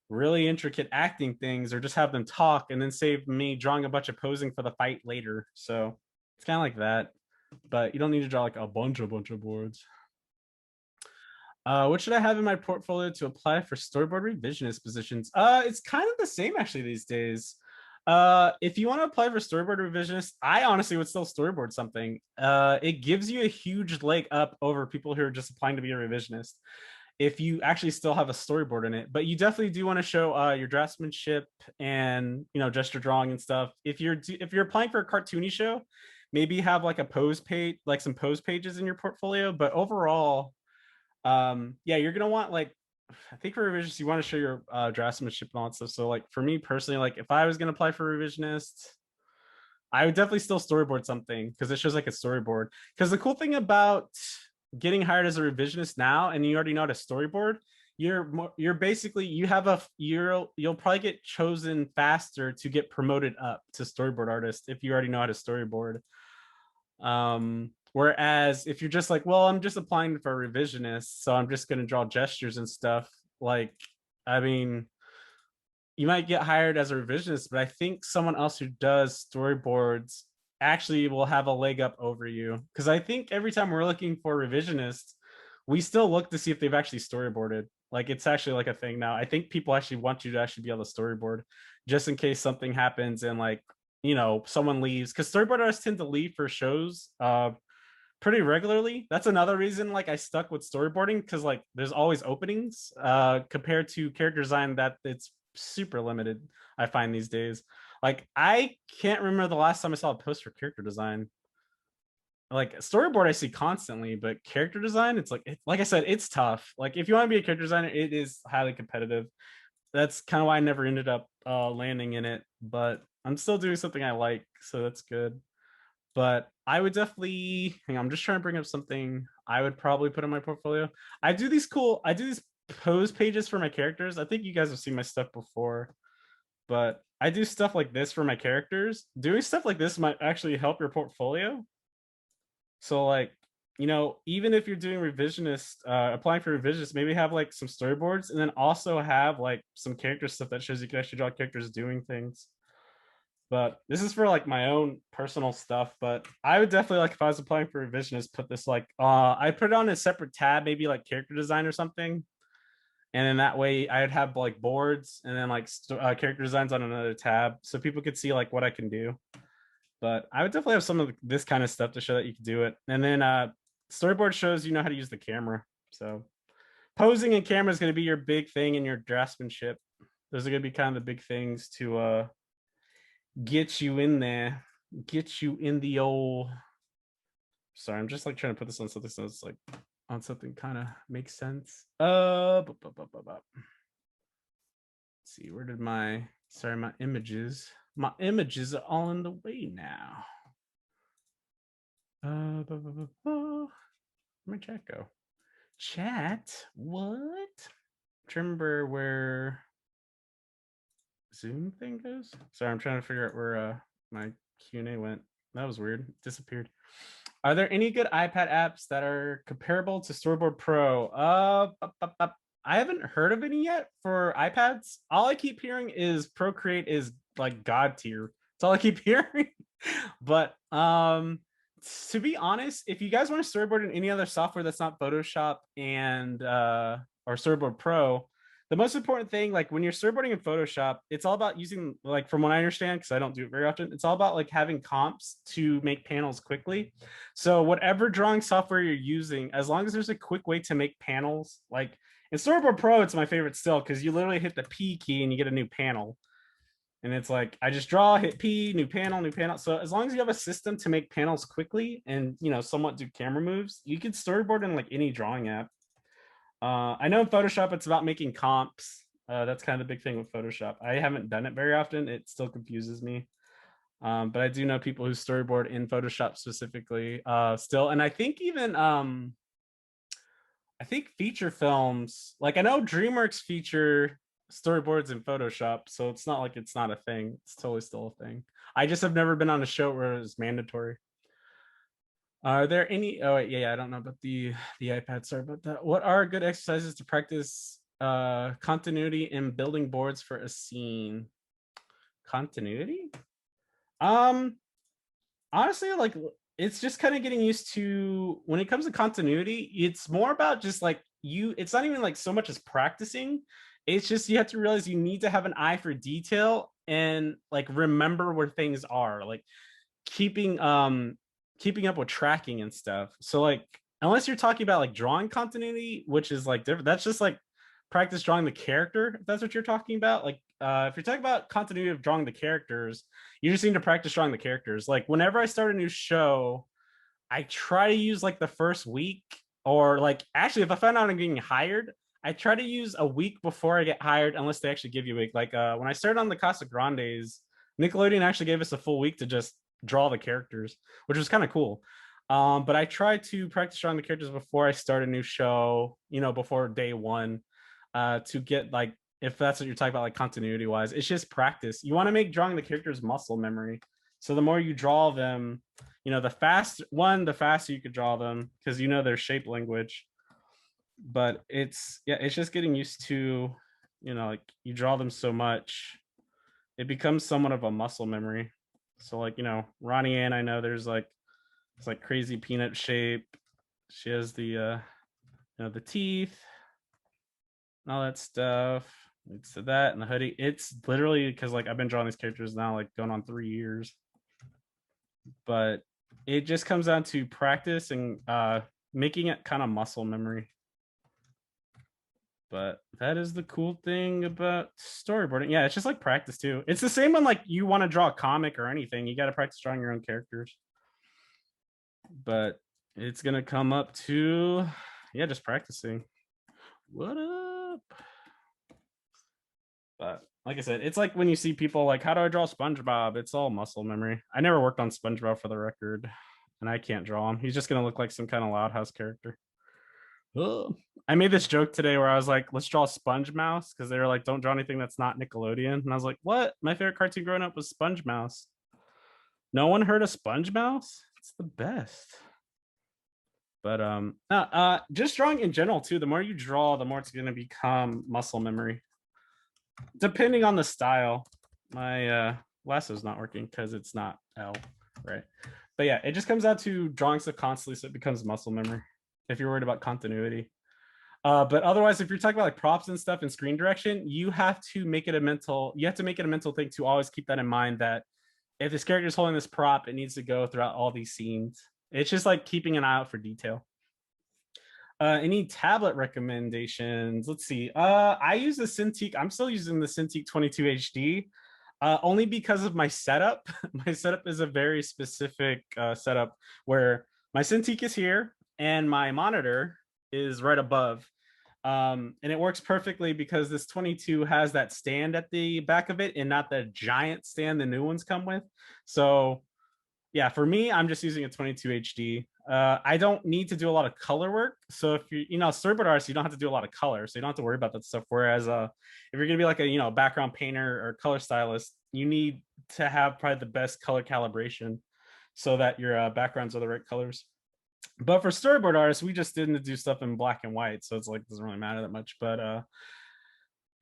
really intricate acting things, or just have them talk and then save me drawing a bunch of posing for the fight later? So it's kind of like that, but you don't need to draw like a bunch of boards. What should I have in my portfolio to apply for storyboard revisionist positions? It's kind of the same actually these days. If you want to apply for storyboard revisionist, I honestly would still storyboard something. It gives you a huge leg up over people who are just applying to be a revisionist if you actually still have a storyboard in it. But you definitely do want to show your draftsmanship and, you know, gesture drawing and stuff. If you're applying for a cartoony show, maybe have like a pose page, like some pose pages in your portfolio. But overall, yeah, you're gonna want, like, I think for revisionist, you want to show your draftsmanship and all that stuff. So like for me personally, like if I was going to apply for revisionist, I would definitely still storyboard something, because it shows like a storyboard. Because the cool thing about getting hired as a revisionist now, and you already know how to storyboard, you're basically, you'll probably get chosen faster to get promoted up to storyboard artist if you already know how to storyboard. Whereas if you're just like, well, I'm just applying for a revisionist, so I'm just going to draw gestures and stuff. Like, I mean, you might get hired as a revisionist, but I think someone else who does storyboards actually will have a leg up over you. Because I think every time we're looking for revisionists, we still look to see if they've actually storyboarded. Like, it's actually like a thing now. I think people actually want you to actually be able to storyboard just in case something happens and like, you know, someone leaves. Because storyboard artists tend to leave for shows pretty regularly. That's another reason like I stuck with storyboarding, because like there's always openings compared to character design that it's super limited, I find these days. Like I can't remember the last time I saw a post for character design. Like storyboard I see constantly, but character design, it's like I said, it's tough. Like if you want to be a character designer, it is highly competitive. That's kind of why I never ended up landing in it, but I'm still doing something I like, so that's good. But I would definitely hang on, I'm just trying to bring up something I would probably put in my portfolio. I do these pose pages for my characters. I think you guys have seen my stuff before, but I do stuff like this for my characters. Doing stuff like this might actually help your portfolio. So like, you know, even if you're doing revisionist, applying for revisionist, maybe have like some storyboards and then also have like some character stuff that shows you can actually draw characters doing things. But this is for like my own personal stuff. But I would definitely, like, if I was applying for revisionist, put this like I put it on a separate tab, maybe like character design or something. And then that way I'd have like boards and then like character designs on another tab so people could see like what I can do. But I would definitely have some of this kind of stuff to show that you can do it. And then storyboard shows you know how to use the camera. So posing and camera is going to be your big thing in your draftsmanship. Those are going to be kind of the big things to get you in there, get you in the old. Sorry, I'm just like trying to put this on something so it's like on something kind of makes sense. Let's see, where did my images? My images are all in the way now. Where'd my chat go? Chat? What? Remember where Zoom thing goes? Sorry, I'm trying to figure out where my Q&A went. That was weird. It disappeared. Are there any good iPad apps that are comparable to Storyboard Pro? I haven't heard of any yet for iPads. All I keep hearing is Procreate is like god tier. That's all I keep hearing. But to be honest, if you guys want to storyboard in any other software that's not Photoshop and or Storyboard Pro, the most important thing, like when you're storyboarding in Photoshop, it's all about using, like from what I understand, because I don't do it very often, it's all about like having comps to make panels quickly. So whatever drawing software you're using, as long as there's a quick way to make panels, like in Storyboard Pro, it's my favorite still because you literally hit the P key and you get a new panel. And it's like, I just draw, hit P, new panel, new panel. So as long as you have a system to make panels quickly and, you know, somewhat do camera moves, you can storyboard in like any drawing app. I know in Photoshop, it's about making comps. That's kind of the big thing with Photoshop. I haven't done it very often. It still confuses me. But I do know people who storyboard in Photoshop specifically still. And I think even, I think feature films, like I know DreamWorks feature storyboards in Photoshop. So it's not like it's not a thing. It's totally still a thing. I just have never been on a show where it was mandatory. Are there any, oh wait, yeah, I don't know about the iPad, sorry about that. What are good exercises to practice continuity in building boards for a scene? Continuity? Honestly, like it's just kind of getting used to, when it comes to continuity, it's more about just like it's not even like so much as practicing. It's just you have to realize you need to have an eye for detail and like remember where things are, like keeping up with tracking and stuff. So like unless you're talking about like drawing continuity, which is like different, that's just like practice drawing the character, if that's what you're talking about. Like if you're talking about continuity of drawing the characters, you just need to practice drawing the characters. Like whenever I start a new show, I try to use like the first week, or like actually if I find out I'm getting hired, I try to use a week before I get hired, unless they actually give you a week. Like when I started on the Casa Grandes, Nickelodeon actually gave us a full week to just draw the characters, which was kind of cool. But I try to practice drawing the characters before I start a new show, you know, before day one, to get like, if that's what you're talking about, like continuity wise, it's just practice. You want to make drawing the characters muscle memory. So the more you draw them, you know, the faster you could draw them because you know their shape language. But it's just getting used to, you know, like you draw them so much, it becomes somewhat of a muscle memory. So like, you know, Ronnie Ann, I know there's like it's like crazy peanut shape. She has the you know, the teeth and all that stuff. It's that and the hoodie. It's literally because like I've been drawing these characters now like going on 3 years. But it just comes down to practice and making it kind of muscle memory. But that is the cool thing about storyboarding. Yeah, it's just like practice too. It's the same when like you want to draw a comic or anything. You got to practice drawing your own characters. But it's gonna come up to just practicing. What up? But like I said, it's like when you see people like, how do I draw SpongeBob? It's all muscle memory. I never worked on SpongeBob for the record, and I can't draw him. He's just gonna look like some kind of Loud House character. Ugh. I made this joke today where I was like, let's draw Sponge Mouse, because they were like, don't draw anything that's not Nickelodeon. And I was like, what? My favorite cartoon growing up was Sponge Mouse. No one heard of Sponge Mouse? It's the best. But just drawing in general too, the more you draw, the more it's going to become muscle memory, depending on the style. My lasso's not working because it's not L, right? But yeah, it just comes out to drawing stuff constantly, so it becomes muscle memory if you're worried about continuity. But otherwise, if you're talking about like props and stuff and screen direction, you have to make it a mental thing to always keep that in mind, that if this character is holding this prop, it needs to go throughout all these scenes. It's just like keeping an eye out for detail. Any tablet recommendations? Let's see. I use the Cintiq. I'm still using the Cintiq 22 HD, only because of my setup. My setup is a very specific setup where my Cintiq is here and my monitor is right above. And it works perfectly because this 22 has that stand at the back of it and not the giant stand the new ones come with. So yeah, for me, I'm just using a 22 HD. I don't need to do a lot of color work. So if you know, storyboard artist, you don't have to do a lot of color. So you don't have to worry about that stuff. Whereas if you're going to be like a, background painter or color stylist, you need to have probably the best color calibration so that your backgrounds are the right colors. But for storyboard artists, we just didn't do stuff in black and white. So it's like, it doesn't really matter that much. But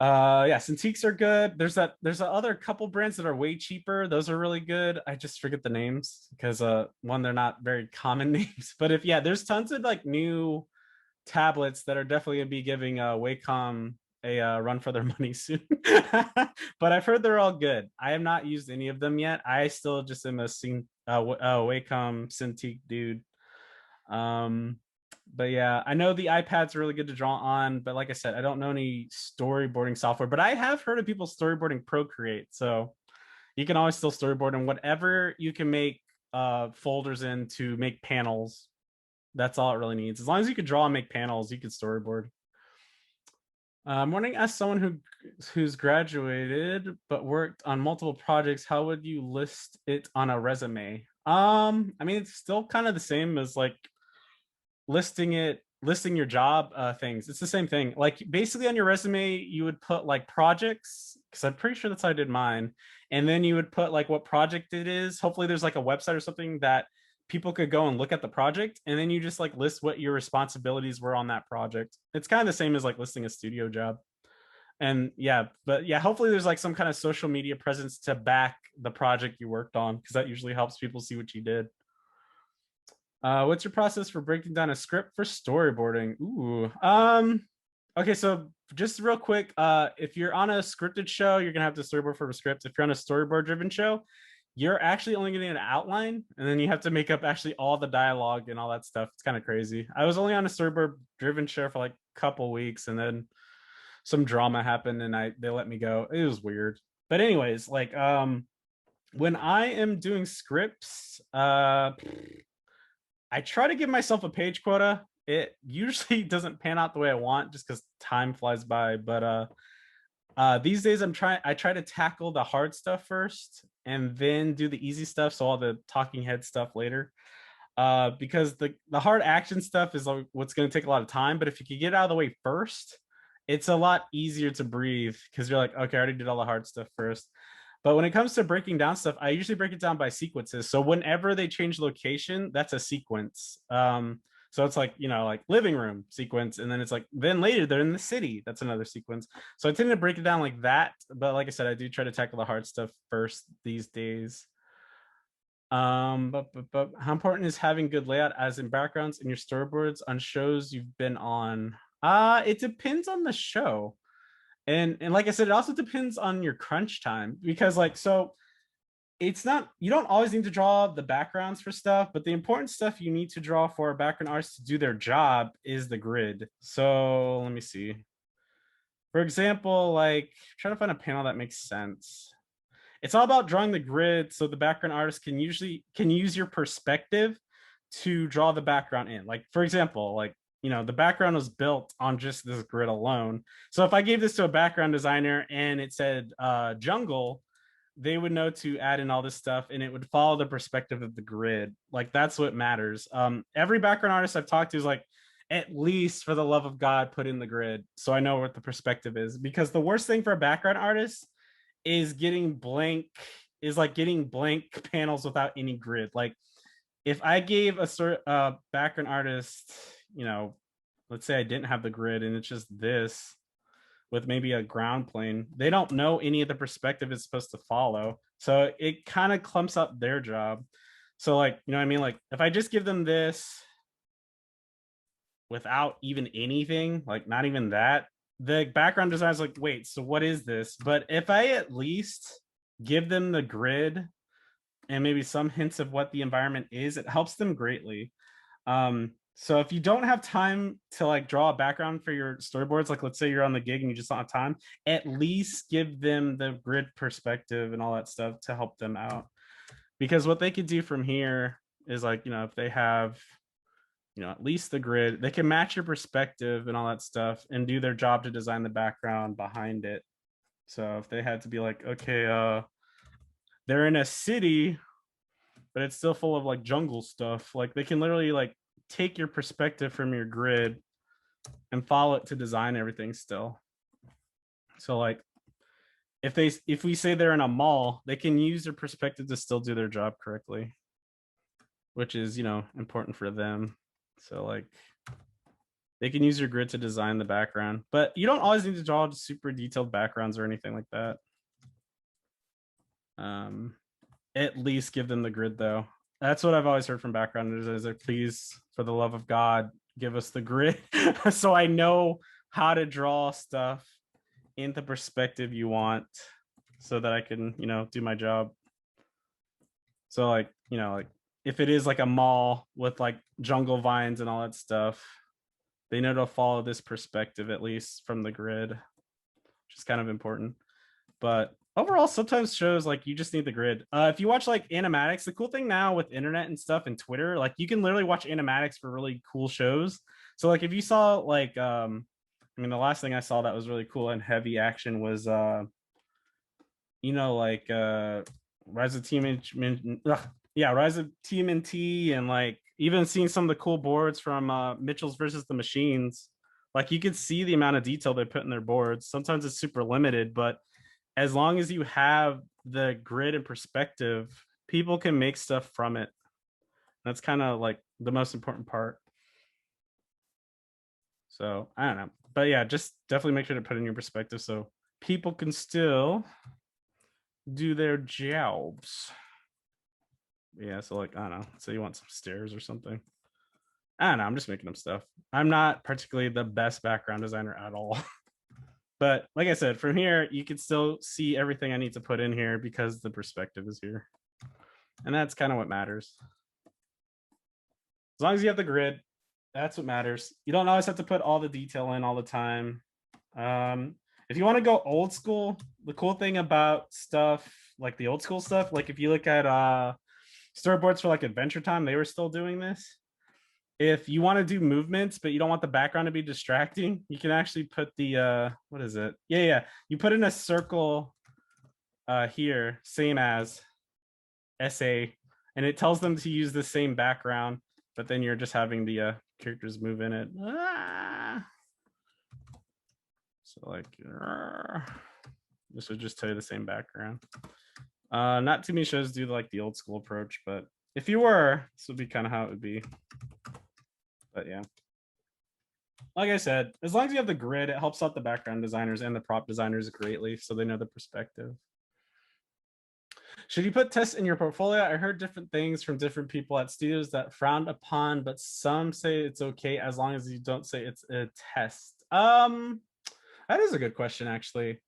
yeah, Cintiqs are good. There's other couple brands that are way cheaper. Those are really good. I just forget the names because one, they're not very common names. But there's tons of like new tablets that are definitely gonna be giving Wacom a run for their money soon. But I've heard they're all good. I have not used any of them yet. I still just am a Wacom Cintiq dude. But yeah, I know the iPad's really good to draw on, but like I said, I don't know any storyboarding software, but I have heard of people storyboarding Procreate. So you can always still storyboard, and whatever you can make folders in to make panels, that's all it really needs. As long as you can draw and make panels, you can storyboard. I'm wondering, as someone who's graduated but worked on multiple projects, how would you list it on a resume? I mean, it's still kind of the same as like listing your job things. It's the same thing. Like basically on your resume, you would put like projects, because I'm pretty sure that's how I did mine. And then you would put like what project it is. Hopefully there's like a website or something that people could go and look at the project. And then you just like list what your responsibilities were on that project. It's kind of the same as like listing a studio job. And hopefully there's like some kind of social media presence to back the project you worked on, because that usually helps people see what you did. What's your process for breaking down a script for storyboarding? Ooh. Okay, so just real quick, if you're on a scripted show, you're gonna have to storyboard for a script. If you're on a storyboard driven show, you're actually only getting an outline, and then you have to make up actually all the dialogue and all that stuff. It's kind of crazy. I was only on a storyboard driven show for like a couple weeks, and then some drama happened and they let me go. It was weird. But anyways, like when I am doing scripts, I try to give myself a page quota. It usually doesn't pan out the way I want just because time flies by. But these days I try to tackle the hard stuff first and then do the easy stuff. So all the talking head stuff later. Because the hard action stuff is what's going to take a lot of time. But if you can get it out of the way first, it's a lot easier to breathe because you're like, okay, I already did all the hard stuff first. But when it comes to breaking down stuff, I usually break it down by sequences. So whenever they change location, that's a sequence. So it's like, like living room sequence. And then it's like, then later they're in the city. That's another sequence. So I tend to break it down like that. But like I said, I do try to tackle the hard stuff first these days. But how important is having good layout as in backgrounds in your storyboards on shows you've been on? It depends on the show. And like I said, it also depends on your crunch time, because it's not, you don't always need to draw the backgrounds for stuff, but the important stuff you need to draw for background artists to do their job is the grid. So let me see. For example, like try to find a panel that makes sense. It's all about drawing the grid so the background artist can use your perspective to draw the background in. Like, for example, like, the background was built on just this grid alone. So if I gave this to a background designer and it said jungle, they would know to add in all this stuff and it would follow the perspective of the grid. Like, that's what matters. Every background artist I've talked to is like, at least for the love of God, put in the grid so I know what the perspective is. Because the worst thing for a background artist is getting blank panels without any grid. Like, if I gave a background artist, let's say I didn't have the grid and it's just this with maybe a ground plane, they don't know any of the perspective it's supposed to follow. So it kind of clumps up their job. So like, you know what I mean? Like if I just give them this without even anything, like not even that, the background design is like, wait, so what is this? But if I at least give them the grid and maybe some hints of what the environment is, it helps them greatly. So if you don't have time to like draw a background for your storyboards, like let's say you're on the gig and you just don't have time, at least give them the grid perspective and all that stuff to help them out. Because what they could do from here is like, if they have, at least the grid, they can match your perspective and all that stuff and do their job to design the background behind it. So if they had to be like, okay, they're in a city, but it's still full of like jungle stuff, like they can literally like take your perspective from your grid and follow it to design everything still. So like if we say they're in a mall, they can use their perspective to still do their job correctly, which is, important for them. So like they can use your grid to design the background, but you don't always need to draw super detailed backgrounds or anything like that. At least give them the grid though. That's what I've always heard from backgrounders is like, please, for the love of God, give us the grid so I know how to draw stuff in the perspective you want so that I can, do my job. So like, like if it is like a mall with like jungle vines and all that stuff, they know to follow this perspective, at least from the grid, which is kind of important. But overall, sometimes shows like you just need the grid. If you watch like animatics, the cool thing now with internet and stuff and Twitter, like you can literally watch animatics for really cool shows. So like if you saw like, the last thing I saw that was really cool and heavy action was, Rise of Rise of TMNT, and like even seeing some of the cool boards from Mitchell's versus the Machines. Like you could see the amount of detail they put in their boards. Sometimes it's super limited, but as long as you have the grid and perspective, people can make stuff from it. That's kind of like the most important part. So I don't know, but yeah, just definitely make sure to put in your perspective so people can still do their jobs. Yeah, so like, I don't know, so you want some stairs or something. I don't know, I'm just making up stuff. I'm not particularly the best background designer at all. But like I said, from here, you can still see everything I need to put in here because the perspective is here. And that's kind of what matters. As long as you have the grid, that's what matters. You don't always have to put all the detail in all the time. If you want to go old school, the cool thing about stuff, like the old school stuff, like if you look at storyboards for like Adventure Time, they were still doing this. If you want to do movements, but you don't want the background to be distracting, you can actually put the, what is it? Yeah. You put in a circle here, same as SA, and it tells them to use the same background, but then you're just having the characters move in it. So like, This would just tell you the same background. Not too many shows do like the old school approach, but if you were, this would be kind of how it would be. But yeah, like I said, as long as you have the grid, it helps out the background designers and the prop designers greatly, so they know the perspective. Should you put tests in your portfolio? I heard different things from different people at studios that frowned upon, but some say it's okay as long as you don't say it's a test. That is a good question, actually.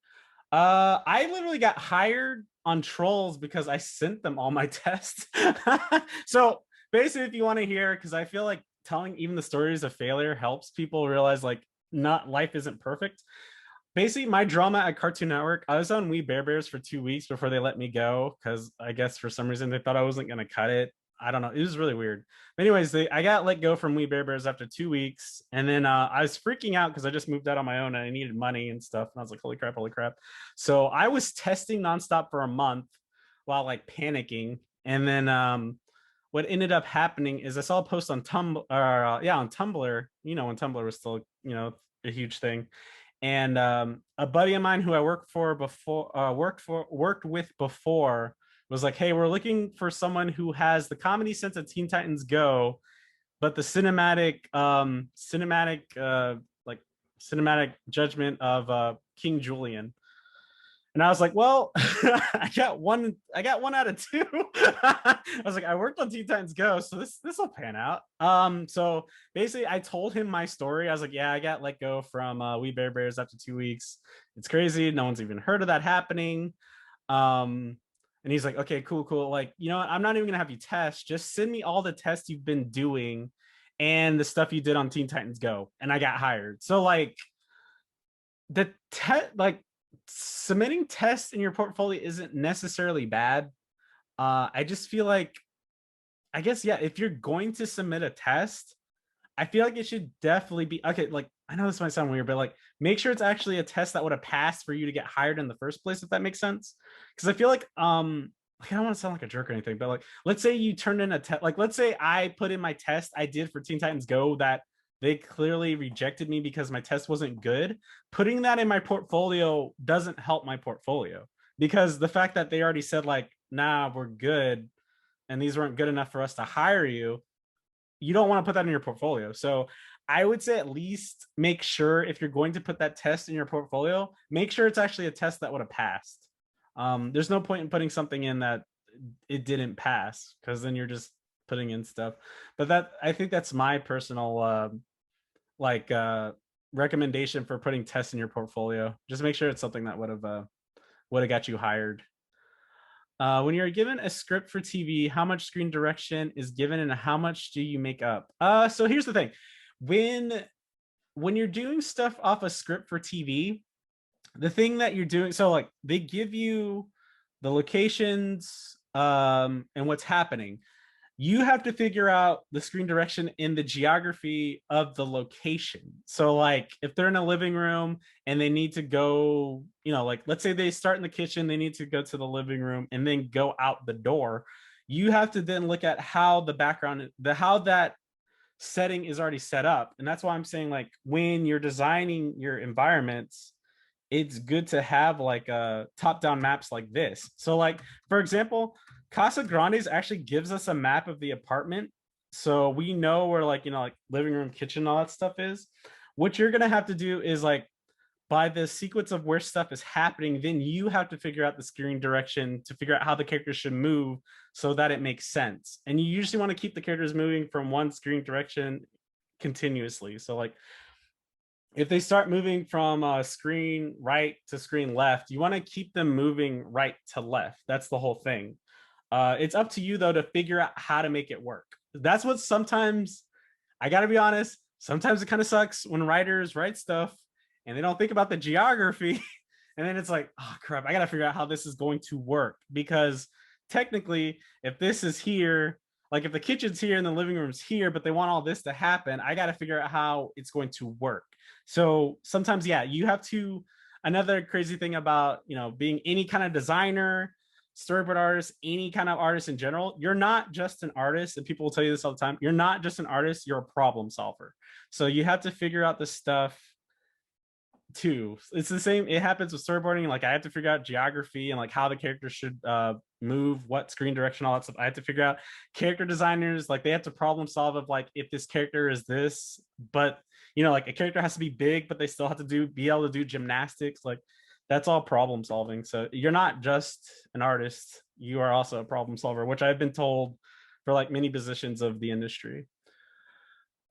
I literally got hired on Trolls because I sent them all my tests. So basically, if you want to hear, because I feel like telling even the stories of failure helps people realize like not life isn't perfect. Basically, my drama at Cartoon Network, I was on We Bare Bears for 2 weeks before they let me go because I guess for some reason they thought I wasn't going to cut it. I don't know. It was really weird. But anyways, I got let go from We Bare Bears after 2 weeks. And then I was freaking out because I just moved out on my own and I needed money and stuff. And I was like, holy crap, holy crap. So I was testing nonstop for a month while like panicking. And then what ended up happening is I saw a post on Tumblr, on Tumblr, you know, when Tumblr was still, you know, a huge thing. And a buddy of mine who I worked with before was like, hey, we're looking for someone who has the comedy sense of Teen Titans Go, but the cinematic judgment of King Julian. And I was like, well, I got one out of two. I was like, I worked on Teen Titans Go, so this will pan out. So basically I told him my story. I was like, yeah, I got let go from We Bare Bears after 2 weeks. It's crazy. No one's even heard of that happening. And he's like, okay, cool. Like, you know what? I'm not even gonna have you test. Just send me all the tests you've been doing and the stuff you did on Teen Titans Go. And I got hired. So like submitting tests in your portfolio isn't necessarily bad. I just feel like, I guess, yeah, if you're going to submit a test, I feel like it should definitely be, okay, like, I know this might sound weird, but like, make sure it's actually a test that would have passed for you to get hired in the first place, if that makes sense. Because I feel like, I don't want to sound like a jerk or anything, but like, let's say you turned in a test, like, let's say I put in my test I did for Teen Titans Go that they clearly rejected me because my test wasn't good. Putting that in my portfolio doesn't help my portfolio, because the fact that they already said like, nah, we're good, and these weren't good enough for us to hire you, you don't want to put that in your portfolio. So I would say at least make sure, if you're going to put that test in your portfolio, make sure it's actually a test that would have passed. There's no point in putting something in that it didn't pass, because then you're just putting in stuff. But that, I think that's my personal recommendation for putting tests in your portfolio. Just make sure it's something that would have got you hired. When you're given a script for TV, how much screen direction is given and how much do you make up? So here's the thing. When you're doing stuff off a script for TV, the thing that you're doing, so like they give you the locations and what's happening. You have to figure out the screen direction in the geography of the location. So like if they're in a living room and they need to go, you know, like let's say they start in the kitchen, they need to go to the living room and then go out the door. You have to then look at how the background, how that setting is already set up. And that's why I'm saying, like, when you're designing your environments, it's good to have like top-down maps like this. So like, for example, Casa Grande's actually gives us a map of the apartment, so we know where, like, you know, like living room, kitchen, all that stuff is. What you're gonna have to do is, like, by the sequence of where stuff is happening, then you have to figure out the screen direction to figure out how the characters should move so that it makes sense. And you usually want to keep the characters moving from one screen direction continuously. So like, if they start moving from screen right to screen left, you want to keep them moving right to left. That's the whole thing. It's up to you, though, to figure out how to make it work. That's what sometimes, I got to be honest, sometimes it kind of sucks when writers write stuff and they don't think about the geography. And then it's like, oh, crap, I got to figure out how this is going to work. Because technically, if this is here, like if the kitchen's here and the living room's here, but they want all this to happen, I got to figure out how it's going to work. So sometimes, yeah, you have to, another crazy thing about, you know, being any kind of designer, storyboard artist, any kind of artist in general, you're not just an artist, and people will tell you this all the time, you're not just an artist, you're a problem solver. So you have to figure out the stuff too. It's the same. It happens with storyboarding. Like I have to figure out geography and like how the character should move, what screen direction, all that stuff. I have to figure out. Character designers, like they have to problem solve of like if this character is this, but you know, like a character has to be big, but they still have to be able to do gymnastics. Like that's all problem solving. So you're not just an artist, you are also a problem solver, which I've been told for like many positions of the industry.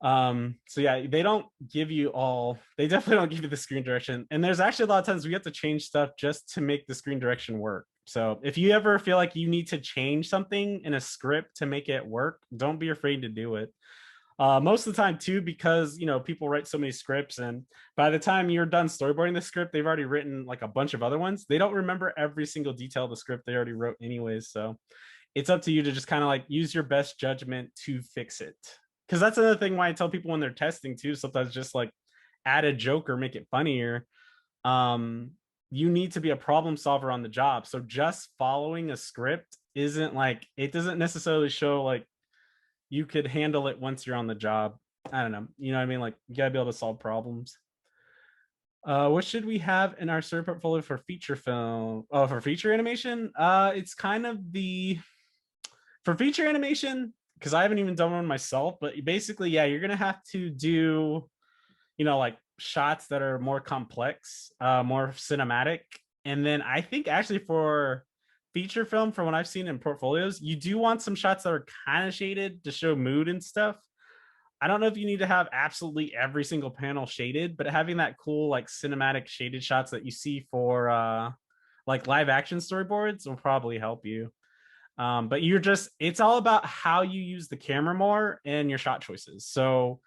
So yeah, they don't give you all, they definitely don't give you the screen direction, and there's actually a lot of times we have to change stuff just to make the screen direction work. So if you ever feel like you need to change something in a script to make it work, don't be afraid to do it. Most of the time too, because you know people write so many scripts, and by the time you're done storyboarding the script, they've already written like a bunch of other ones. They don't remember every single detail of the script they already wrote anyways, so it's up to you to just kind of like use your best judgment to fix it. Because that's another thing why I tell people when they're testing too, sometimes just like add a joke or make it funnier. You need to be a problem solver on the job. So just following a script isn't like, it doesn't necessarily show like you could handle it once you're on the job. I don't know. You know what I mean? Like you gotta be able to solve problems. What should we have in our story portfolio for feature film? Oh, for feature animation? It's kind of for feature animation, because I haven't even done one myself, but basically, yeah, you're gonna have to do, you know, like shots that are more complex, more cinematic. And then I think actually for feature film, from what I've seen in portfolios, you do want some shots that are kind of shaded to show mood and stuff. I don't know if you need to have absolutely every single panel shaded, but having that cool like cinematic shaded shots that you see for like live action storyboards will probably help you. But it's all about how you use the camera more and your shot choices. So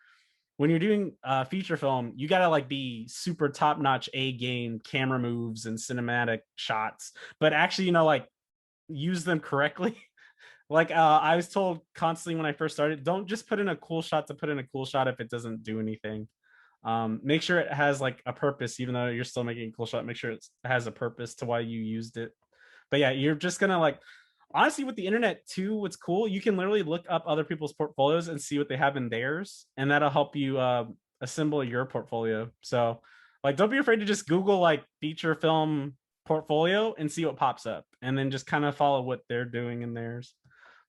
when you're doing feature film, you got to like be super top notch A game camera moves and cinematic shots, but actually, you know, like use them correctly. Like I was told constantly when I first started, don't just put in a cool shot to put in a cool shot if it doesn't do anything. Make sure it has like a purpose, even though you're still making a cool shot. Make sure it has a purpose to why you used it. But yeah, you're just gonna like, honestly, with the internet too, what's cool, you can literally look up other people's portfolios and see what they have in theirs, and that'll help you assemble your portfolio. So like don't be afraid to just Google like feature film portfolio and see what pops up, and then just kind of follow what they're doing in theirs.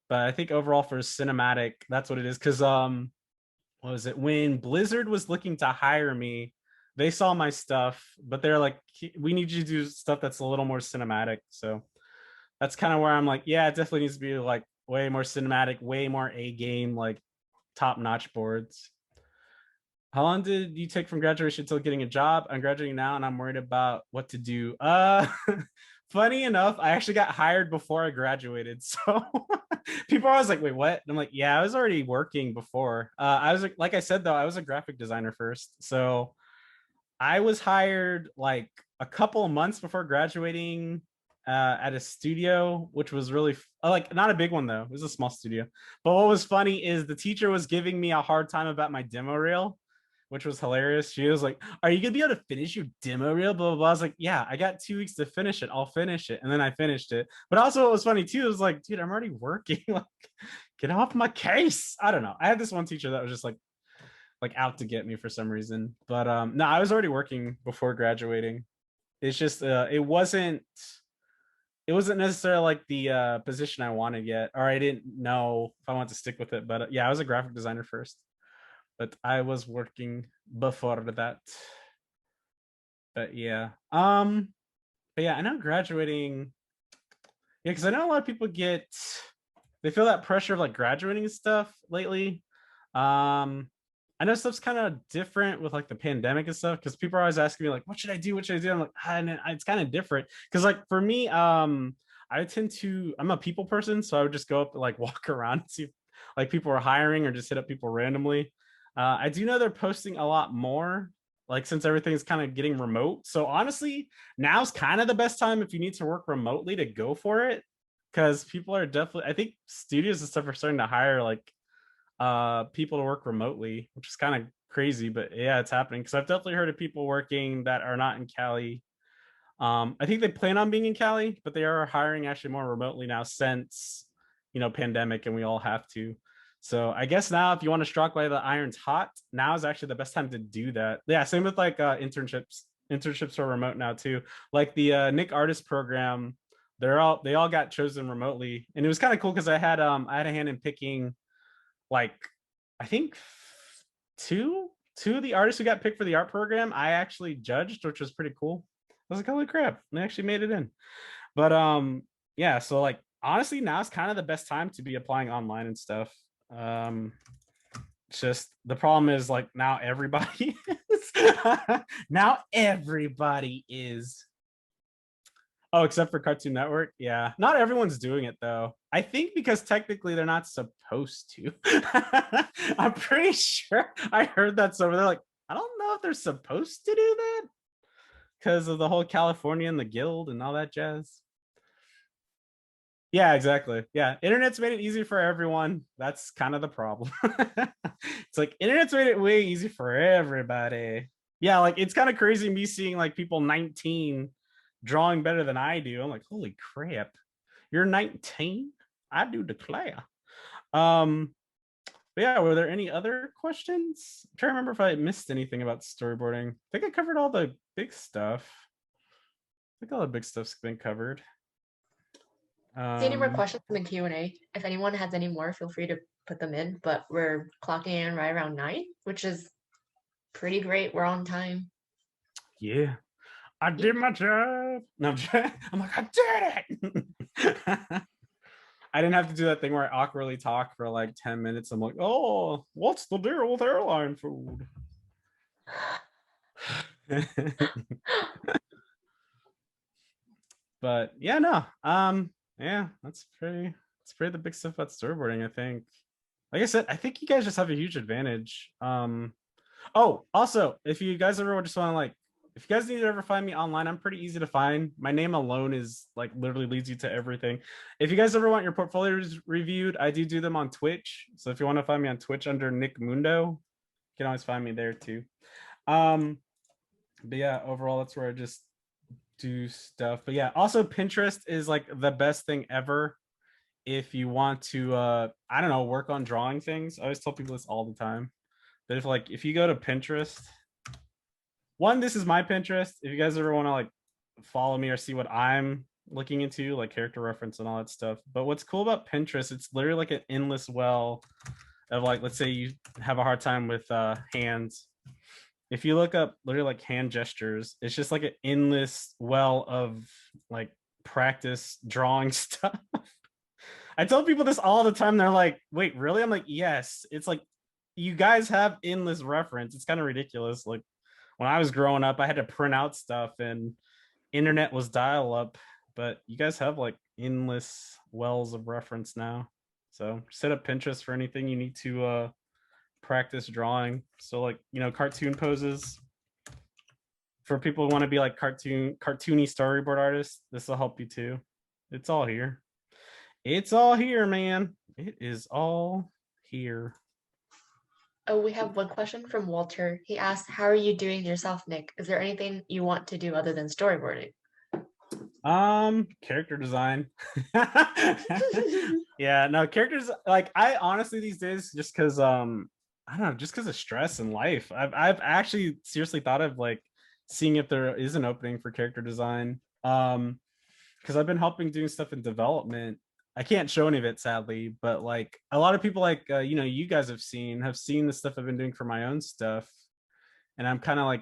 But I think overall for cinematic, that's what it is. Because what was it, when Blizzard was looking to hire me, they saw my stuff, but they're like, we need you to do stuff that's a little more cinematic. So that's kind of where I'm like, yeah, it definitely needs to be like way more cinematic, way more A game, like top notch boards. How long did you take from graduation until getting a job? I'm graduating now and I'm worried about what to do. Funny enough, I actually got hired before I graduated. So people are always like, wait, what? And I'm like, yeah, I was already working before. I was like I said, though, I was a graphic designer first. So I was hired like a couple of months before graduating at a studio, which was really like not a big one though. It was a small studio. But what was funny is the teacher was giving me a hard time about my demo reel, which was hilarious. She was like, are you gonna be able to finish your demo reel? Blah, blah, blah. I was like, yeah, I got 2 weeks to finish it. I'll finish it. And then I finished it. But also what was funny too, it was like, dude, I'm already working. Like, get off my case. I don't know. I had this one teacher that was just like out to get me for some reason. But no, I was already working before graduating. It's just it wasn't necessarily like the position I wanted yet, or I didn't know if I wanted to stick with it. But yeah, I was a graphic designer first, but I was working before that. But yeah, but yeah, I know graduating. Yeah, because I know a lot of people they feel that pressure of like graduating and stuff lately. I know stuff's kind of different with like the pandemic and stuff, because people are always asking me like, what should I do? What should I do? I'm like, and it's kind of different. Because like for me, I'm a people person. So I would just go up and like walk around and see if like people are hiring, or just hit up people randomly. I do know they're posting a lot more, like since everything's kind of getting remote. So honestly, now's kind of the best time if you need to work remotely to go for it. Because people are definitely, I think studios and stuff are starting to hire like people to work remotely, which is kind of crazy, but yeah, it's happening. Because I've definitely heard of people working that are not in Cali. I think they plan on being in Cali, but they are hiring actually more remotely now since, you know, pandemic, and we all have to. So I guess now if you want to strike while the iron's hot, now is actually the best time to do that. Yeah, same with like internships. internships are remote now too. Like the Nic Artist program, they all got chosen remotely, and it was kind of cool because I had a hand in picking, like, I think two of the artists who got picked for the art program I actually judged, which was pretty cool. I was like, holy crap, they actually made it in. But yeah, so like honestly now it's kind of the best time to be applying online and stuff. It's just the problem is like now everybody is now everybody is. Oh, except for Cartoon Network. Yeah, not everyone's doing it though. I think because technically they're not supposed to. I'm pretty sure I heard that somewhere. They're like, I don't know if they're supposed to do that because of the whole California and the guild and all that jazz. Yeah, exactly. Yeah, internet's made it easy for everyone. That's kind of the problem. It's like internet's made it way easy for everybody. Yeah, like it's kind of crazy me seeing like people 19 drawing better than I do. I'm like, holy crap, you're 19? I do declare. But yeah, were there any other questions? I'm trying to remember if I missed anything about storyboarding. I think I covered all the big stuff. I think all the big stuff's been covered. See any more questions in the Q&A? If anyone has any more, feel free to put them in. But we're clocking in right around 9, which is pretty great. We're on time. Yeah, I did my job. No, I'm like, I did it. I didn't have to do that thing where I awkwardly talk for like 10 minutes. I'm like, oh, what's the deal with airline food? But yeah, no. Yeah, that's pretty the big stuff about storyboarding, I think. Like I said, I think you guys just have a huge advantage. Oh, also, if you guys ever just want to like, if you guys need to ever find me online, I'm pretty easy to find. My name alone is like literally leads you to everything. If you guys ever want your portfolios reviewed, I do them on Twitch. So if you want to find me on Twitch under Nick Mundo, you can always find me there too. But yeah, overall, that's where I just do stuff. But yeah, also Pinterest is like the best thing ever if you want to I don't know, work on drawing things. I always tell people this all the time. But if you go to Pinterest, one, this is my Pinterest. If you guys ever want to like follow me or see what I'm looking into, like character reference and all that stuff. But what's cool about Pinterest, it's literally like an endless well of like, let's say you have a hard time with hands. If you look up literally like hand gestures, it's just like an endless well of like practice drawing stuff. I tell people this all the time. They're like, wait, really? I'm like, yes. It's like, you guys have endless reference. It's kind of ridiculous. Like when I was growing up, I had to print out stuff and internet was dial up, but you guys have like endless wells of reference now. So set up Pinterest for anything you need to practice drawing. So like, you know, cartoon poses for people who want to be like cartoony storyboard artists. This will help you too. It's all here. It's all here, man. It is all here. Oh, we have one question from Walter. He asked, how are you doing yourself, Nick? Is there anything you want to do other than storyboarding? Character design. Yeah, no, characters, like I honestly these days, just because I don't know, just because of stress in life, I've actually seriously thought of like seeing if there is an opening for character design. Because I've been helping doing stuff in development. I can't show any of it sadly, but like a lot of people like you know, you guys have seen the stuff I've been doing for my own stuff, and I'm kind of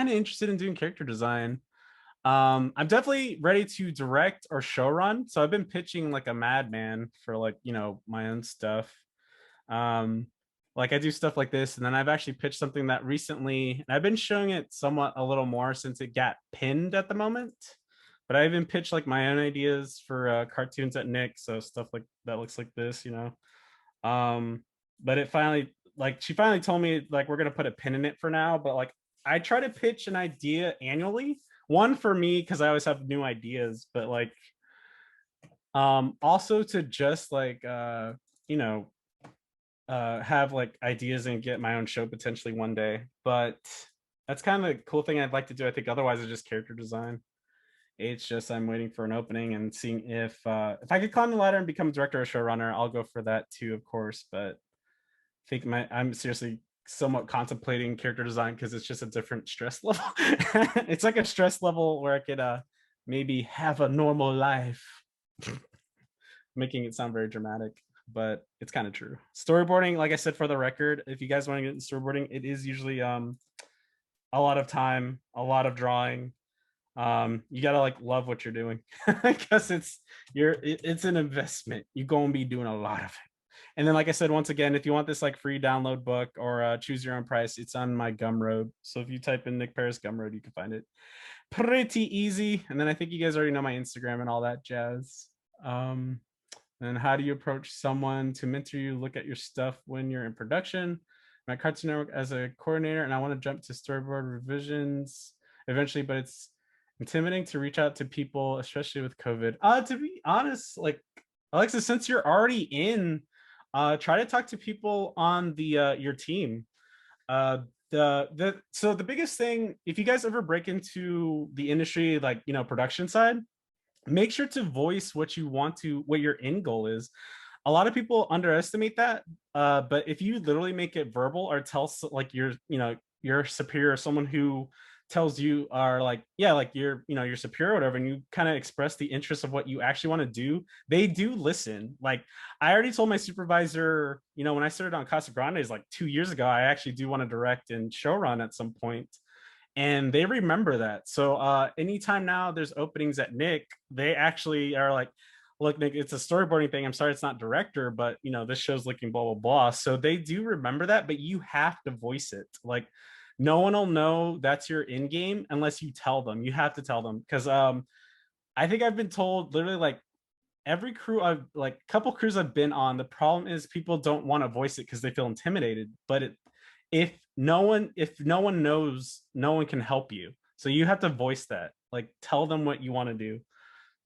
interested in doing character design. I'm definitely ready to direct or show run. So I've been pitching like a madman for like, you know, my own stuff. Like I do stuff like this, and then I've actually pitched something that recently, and I've been showing it somewhat a little more since it got pinned at the moment. But I even pitched like my own ideas for cartoons at Nick, so stuff like that looks like this, you know. But it finally, like, she finally told me like we're gonna put a pin in it for now. But like I try to pitch an idea annually. One for me because I always have new ideas, but like also to just like you know have like ideas and get my own show potentially one day. But that's kind of the cool thing I'd like to do. I think otherwise it's just character design. It's just I'm waiting for an opening and seeing if I could climb the ladder and become director or showrunner, I'll go for that too, of course. But I think I'm seriously somewhat contemplating character design because it's just a different stress level. It's like a stress level where I could maybe have a normal life. Making it sound very dramatic, but it's kind of true. Storyboarding, like I said, for the record, if you guys want to get into storyboarding, it is usually a lot of time, a lot of drawing. You gotta like love what you're doing because it's an investment. You're gonna be doing a lot of it. And then, like I said, once again, if you want this like free download book or choose your own price, it's on my Gumroad. So if you type in Nic Parris Gumroad, you can find it pretty easy. And then I think you guys already know my Instagram and all that jazz. And how do you approach someone to mentor you, look at your stuff when you're in production? My Cartoon Network as a coordinator, and I want to jump to storyboard revisions eventually, but it's intimidating to reach out to people, especially with COVID. To be honest, like Alexa, since you're already in, try to talk to people on the your team. So the biggest thing, if you guys ever break into the industry, like production side, make sure to voice what your end goal is. A lot of people underestimate that, but if you literally make it verbal or tell like your superior or someone who tells you are like, yeah, like your superior or whatever, and you kind of express the interest of what you actually want to do, they do listen. Like I already told my supervisor, when I started on Casa Grandes like 2 years ago, I actually do want to direct and showrun at some point, and they remember that. So anytime now there's openings at Nic, they actually are like, look, Nic, it's a storyboarding thing. I'm sorry it's not director, but this show's looking blah blah blah. So they do remember that, but you have to voice it. Like no one will know that's your in game unless you tell them. You have to tell them, because I think I've been told literally like every crew I've like couple crews I've been on, the problem is people don't want to voice it because they feel intimidated. But if no one knows, no one can help you. So you have to voice that. Like tell them what you want to do,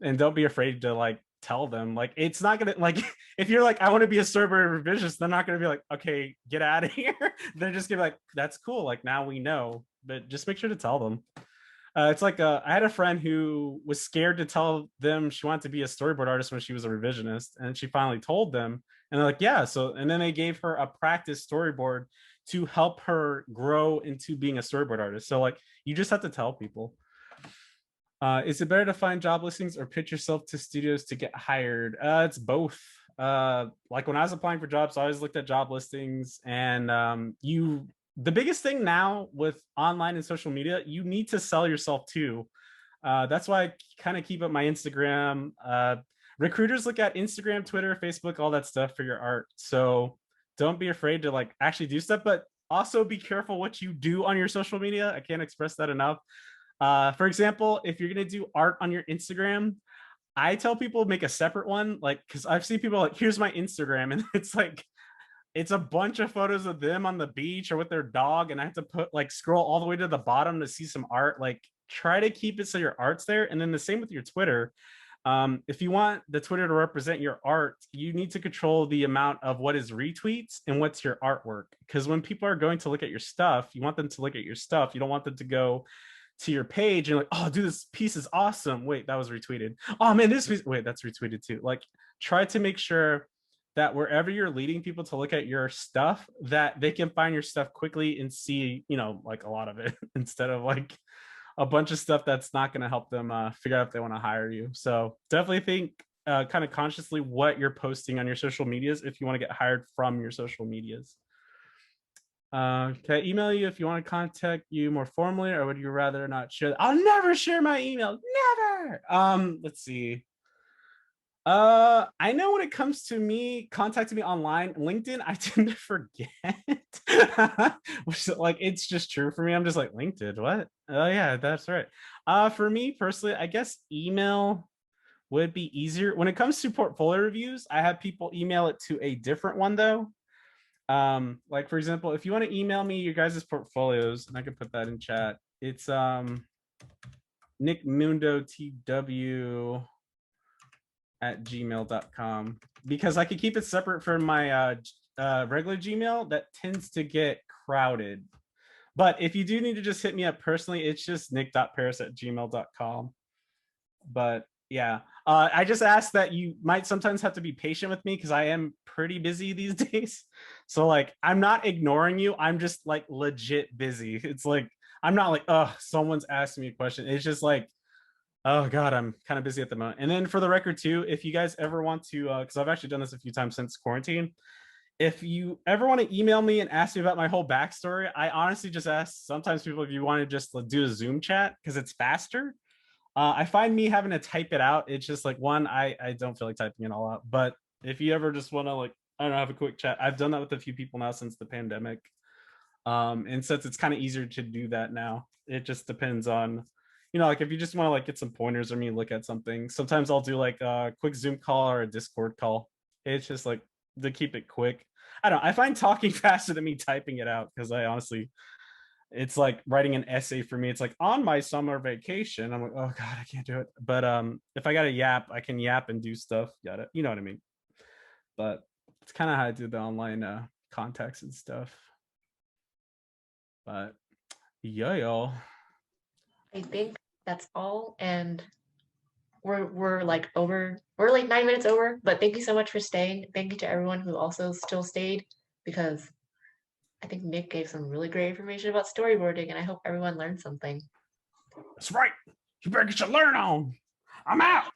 and don't be afraid to like tell them. Like it's not gonna, like if you're like, I want to be a storyboard revisionist, they're not gonna be like, okay, get out of here. They're just gonna be like, that's cool, like now we know. But just make sure to tell them. It's like I had a friend who was scared to tell them she wanted to be a storyboard artist when she was a revisionist, and she finally told them, and they're like, yeah. So and then they gave her a practice storyboard to help her grow into being a storyboard artist. So like you just have to tell people. Is it better to find job listings or pitch yourself to studios to get hired? It's both. Like when I was applying for jobs, I always looked at job listings, and the biggest thing now with online and social media, you need to sell yourself too. That's why I kind of keep up my Instagram. Recruiters look at Instagram, Twitter, Facebook, all that stuff for your art. So don't be afraid to like actually do stuff, but also be careful what you do on your social media. I can't express that enough. For example, if you're going to do art on your Instagram, I tell people make a separate one, like, because I've seen people like, here's my Instagram, and it's like, it's a bunch of photos of them on the beach or with their dog, and I have to put like scroll all the way to the bottom to see some art. Like try to keep it so your art's there. And then the same with your Twitter. If you want the Twitter to represent your art, you need to control the amount of what is retweets and what's your artwork, because when people are going to look at your stuff, you want them to look at your stuff. You don't want them to go to your page and like, oh dude, this piece is awesome, wait, that was retweeted, oh man, this piece, wait, that's retweeted too. Like try to make sure that wherever you're leading people to look at your stuff, that they can find your stuff quickly and see like a lot of it instead of like a bunch of stuff that's not going to help them figure out if they want to hire you. So definitely think kind of consciously what you're posting on your social medias if you want to get hired from your social medias. Can I email you if you want to contact you more formally, or would you rather not share? I'll never share my email, never. Let's see. I know when it comes to me contacting me online, LinkedIn, I tend to forget. Which like it's just true for me. I'm just like, LinkedIn, what? Oh yeah, that's right. For me personally, I guess email would be easier. When it comes to portfolio reviews, I have people email it to a different one though. Like for example, if you want to email me your guys' portfolios, and I can put that in chat, it's nicmundotw@gmail.com, because I could keep it separate from my regular Gmail that tends to get crowded. But if you do need to just hit me up personally, it's just nic.parris@gmail.com. But Yeah. I just ask that you might sometimes have to be patient with me because I am pretty busy these days. So like I'm not ignoring you. I'm just like legit busy. It's like I'm not like, oh, someone's asking me a question. It's just like, oh God, I'm kind of busy at the moment. And then for the record too, if you guys ever want to, because I've actually done this a few times since quarantine, if you ever want to email me and ask me about my whole backstory, I honestly just ask sometimes people if you want to just do a Zoom chat because it's faster. I find me having to type it out. It's just like one, I don't feel like typing it all out. But if you ever just want to like, I don't know, have a quick chat, I've done that with a few people now since the pandemic. And since it's kind of easier to do that now, it just depends on, like if you just want to like get some pointers or me look at something, sometimes I'll do like a quick Zoom call or a Discord call. It's just like to keep it quick. I don't know. I find talking faster than me typing it out because I honestly, it's like writing an essay for me. It's like on my summer vacation. I'm like, oh God, I can't do it. But if I got to yap, I can yap and do stuff. Got it. You know what I mean? But it's kind of how I do the online contacts and stuff. But yeah, y'all. I think that's all, and we're like 9 minutes over, but thank you so much for staying. Thank you to everyone who also still stayed, because I think Nick gave some really great information about storyboarding, and I hope everyone learned something. That's right. You better get your learn on. I'm out.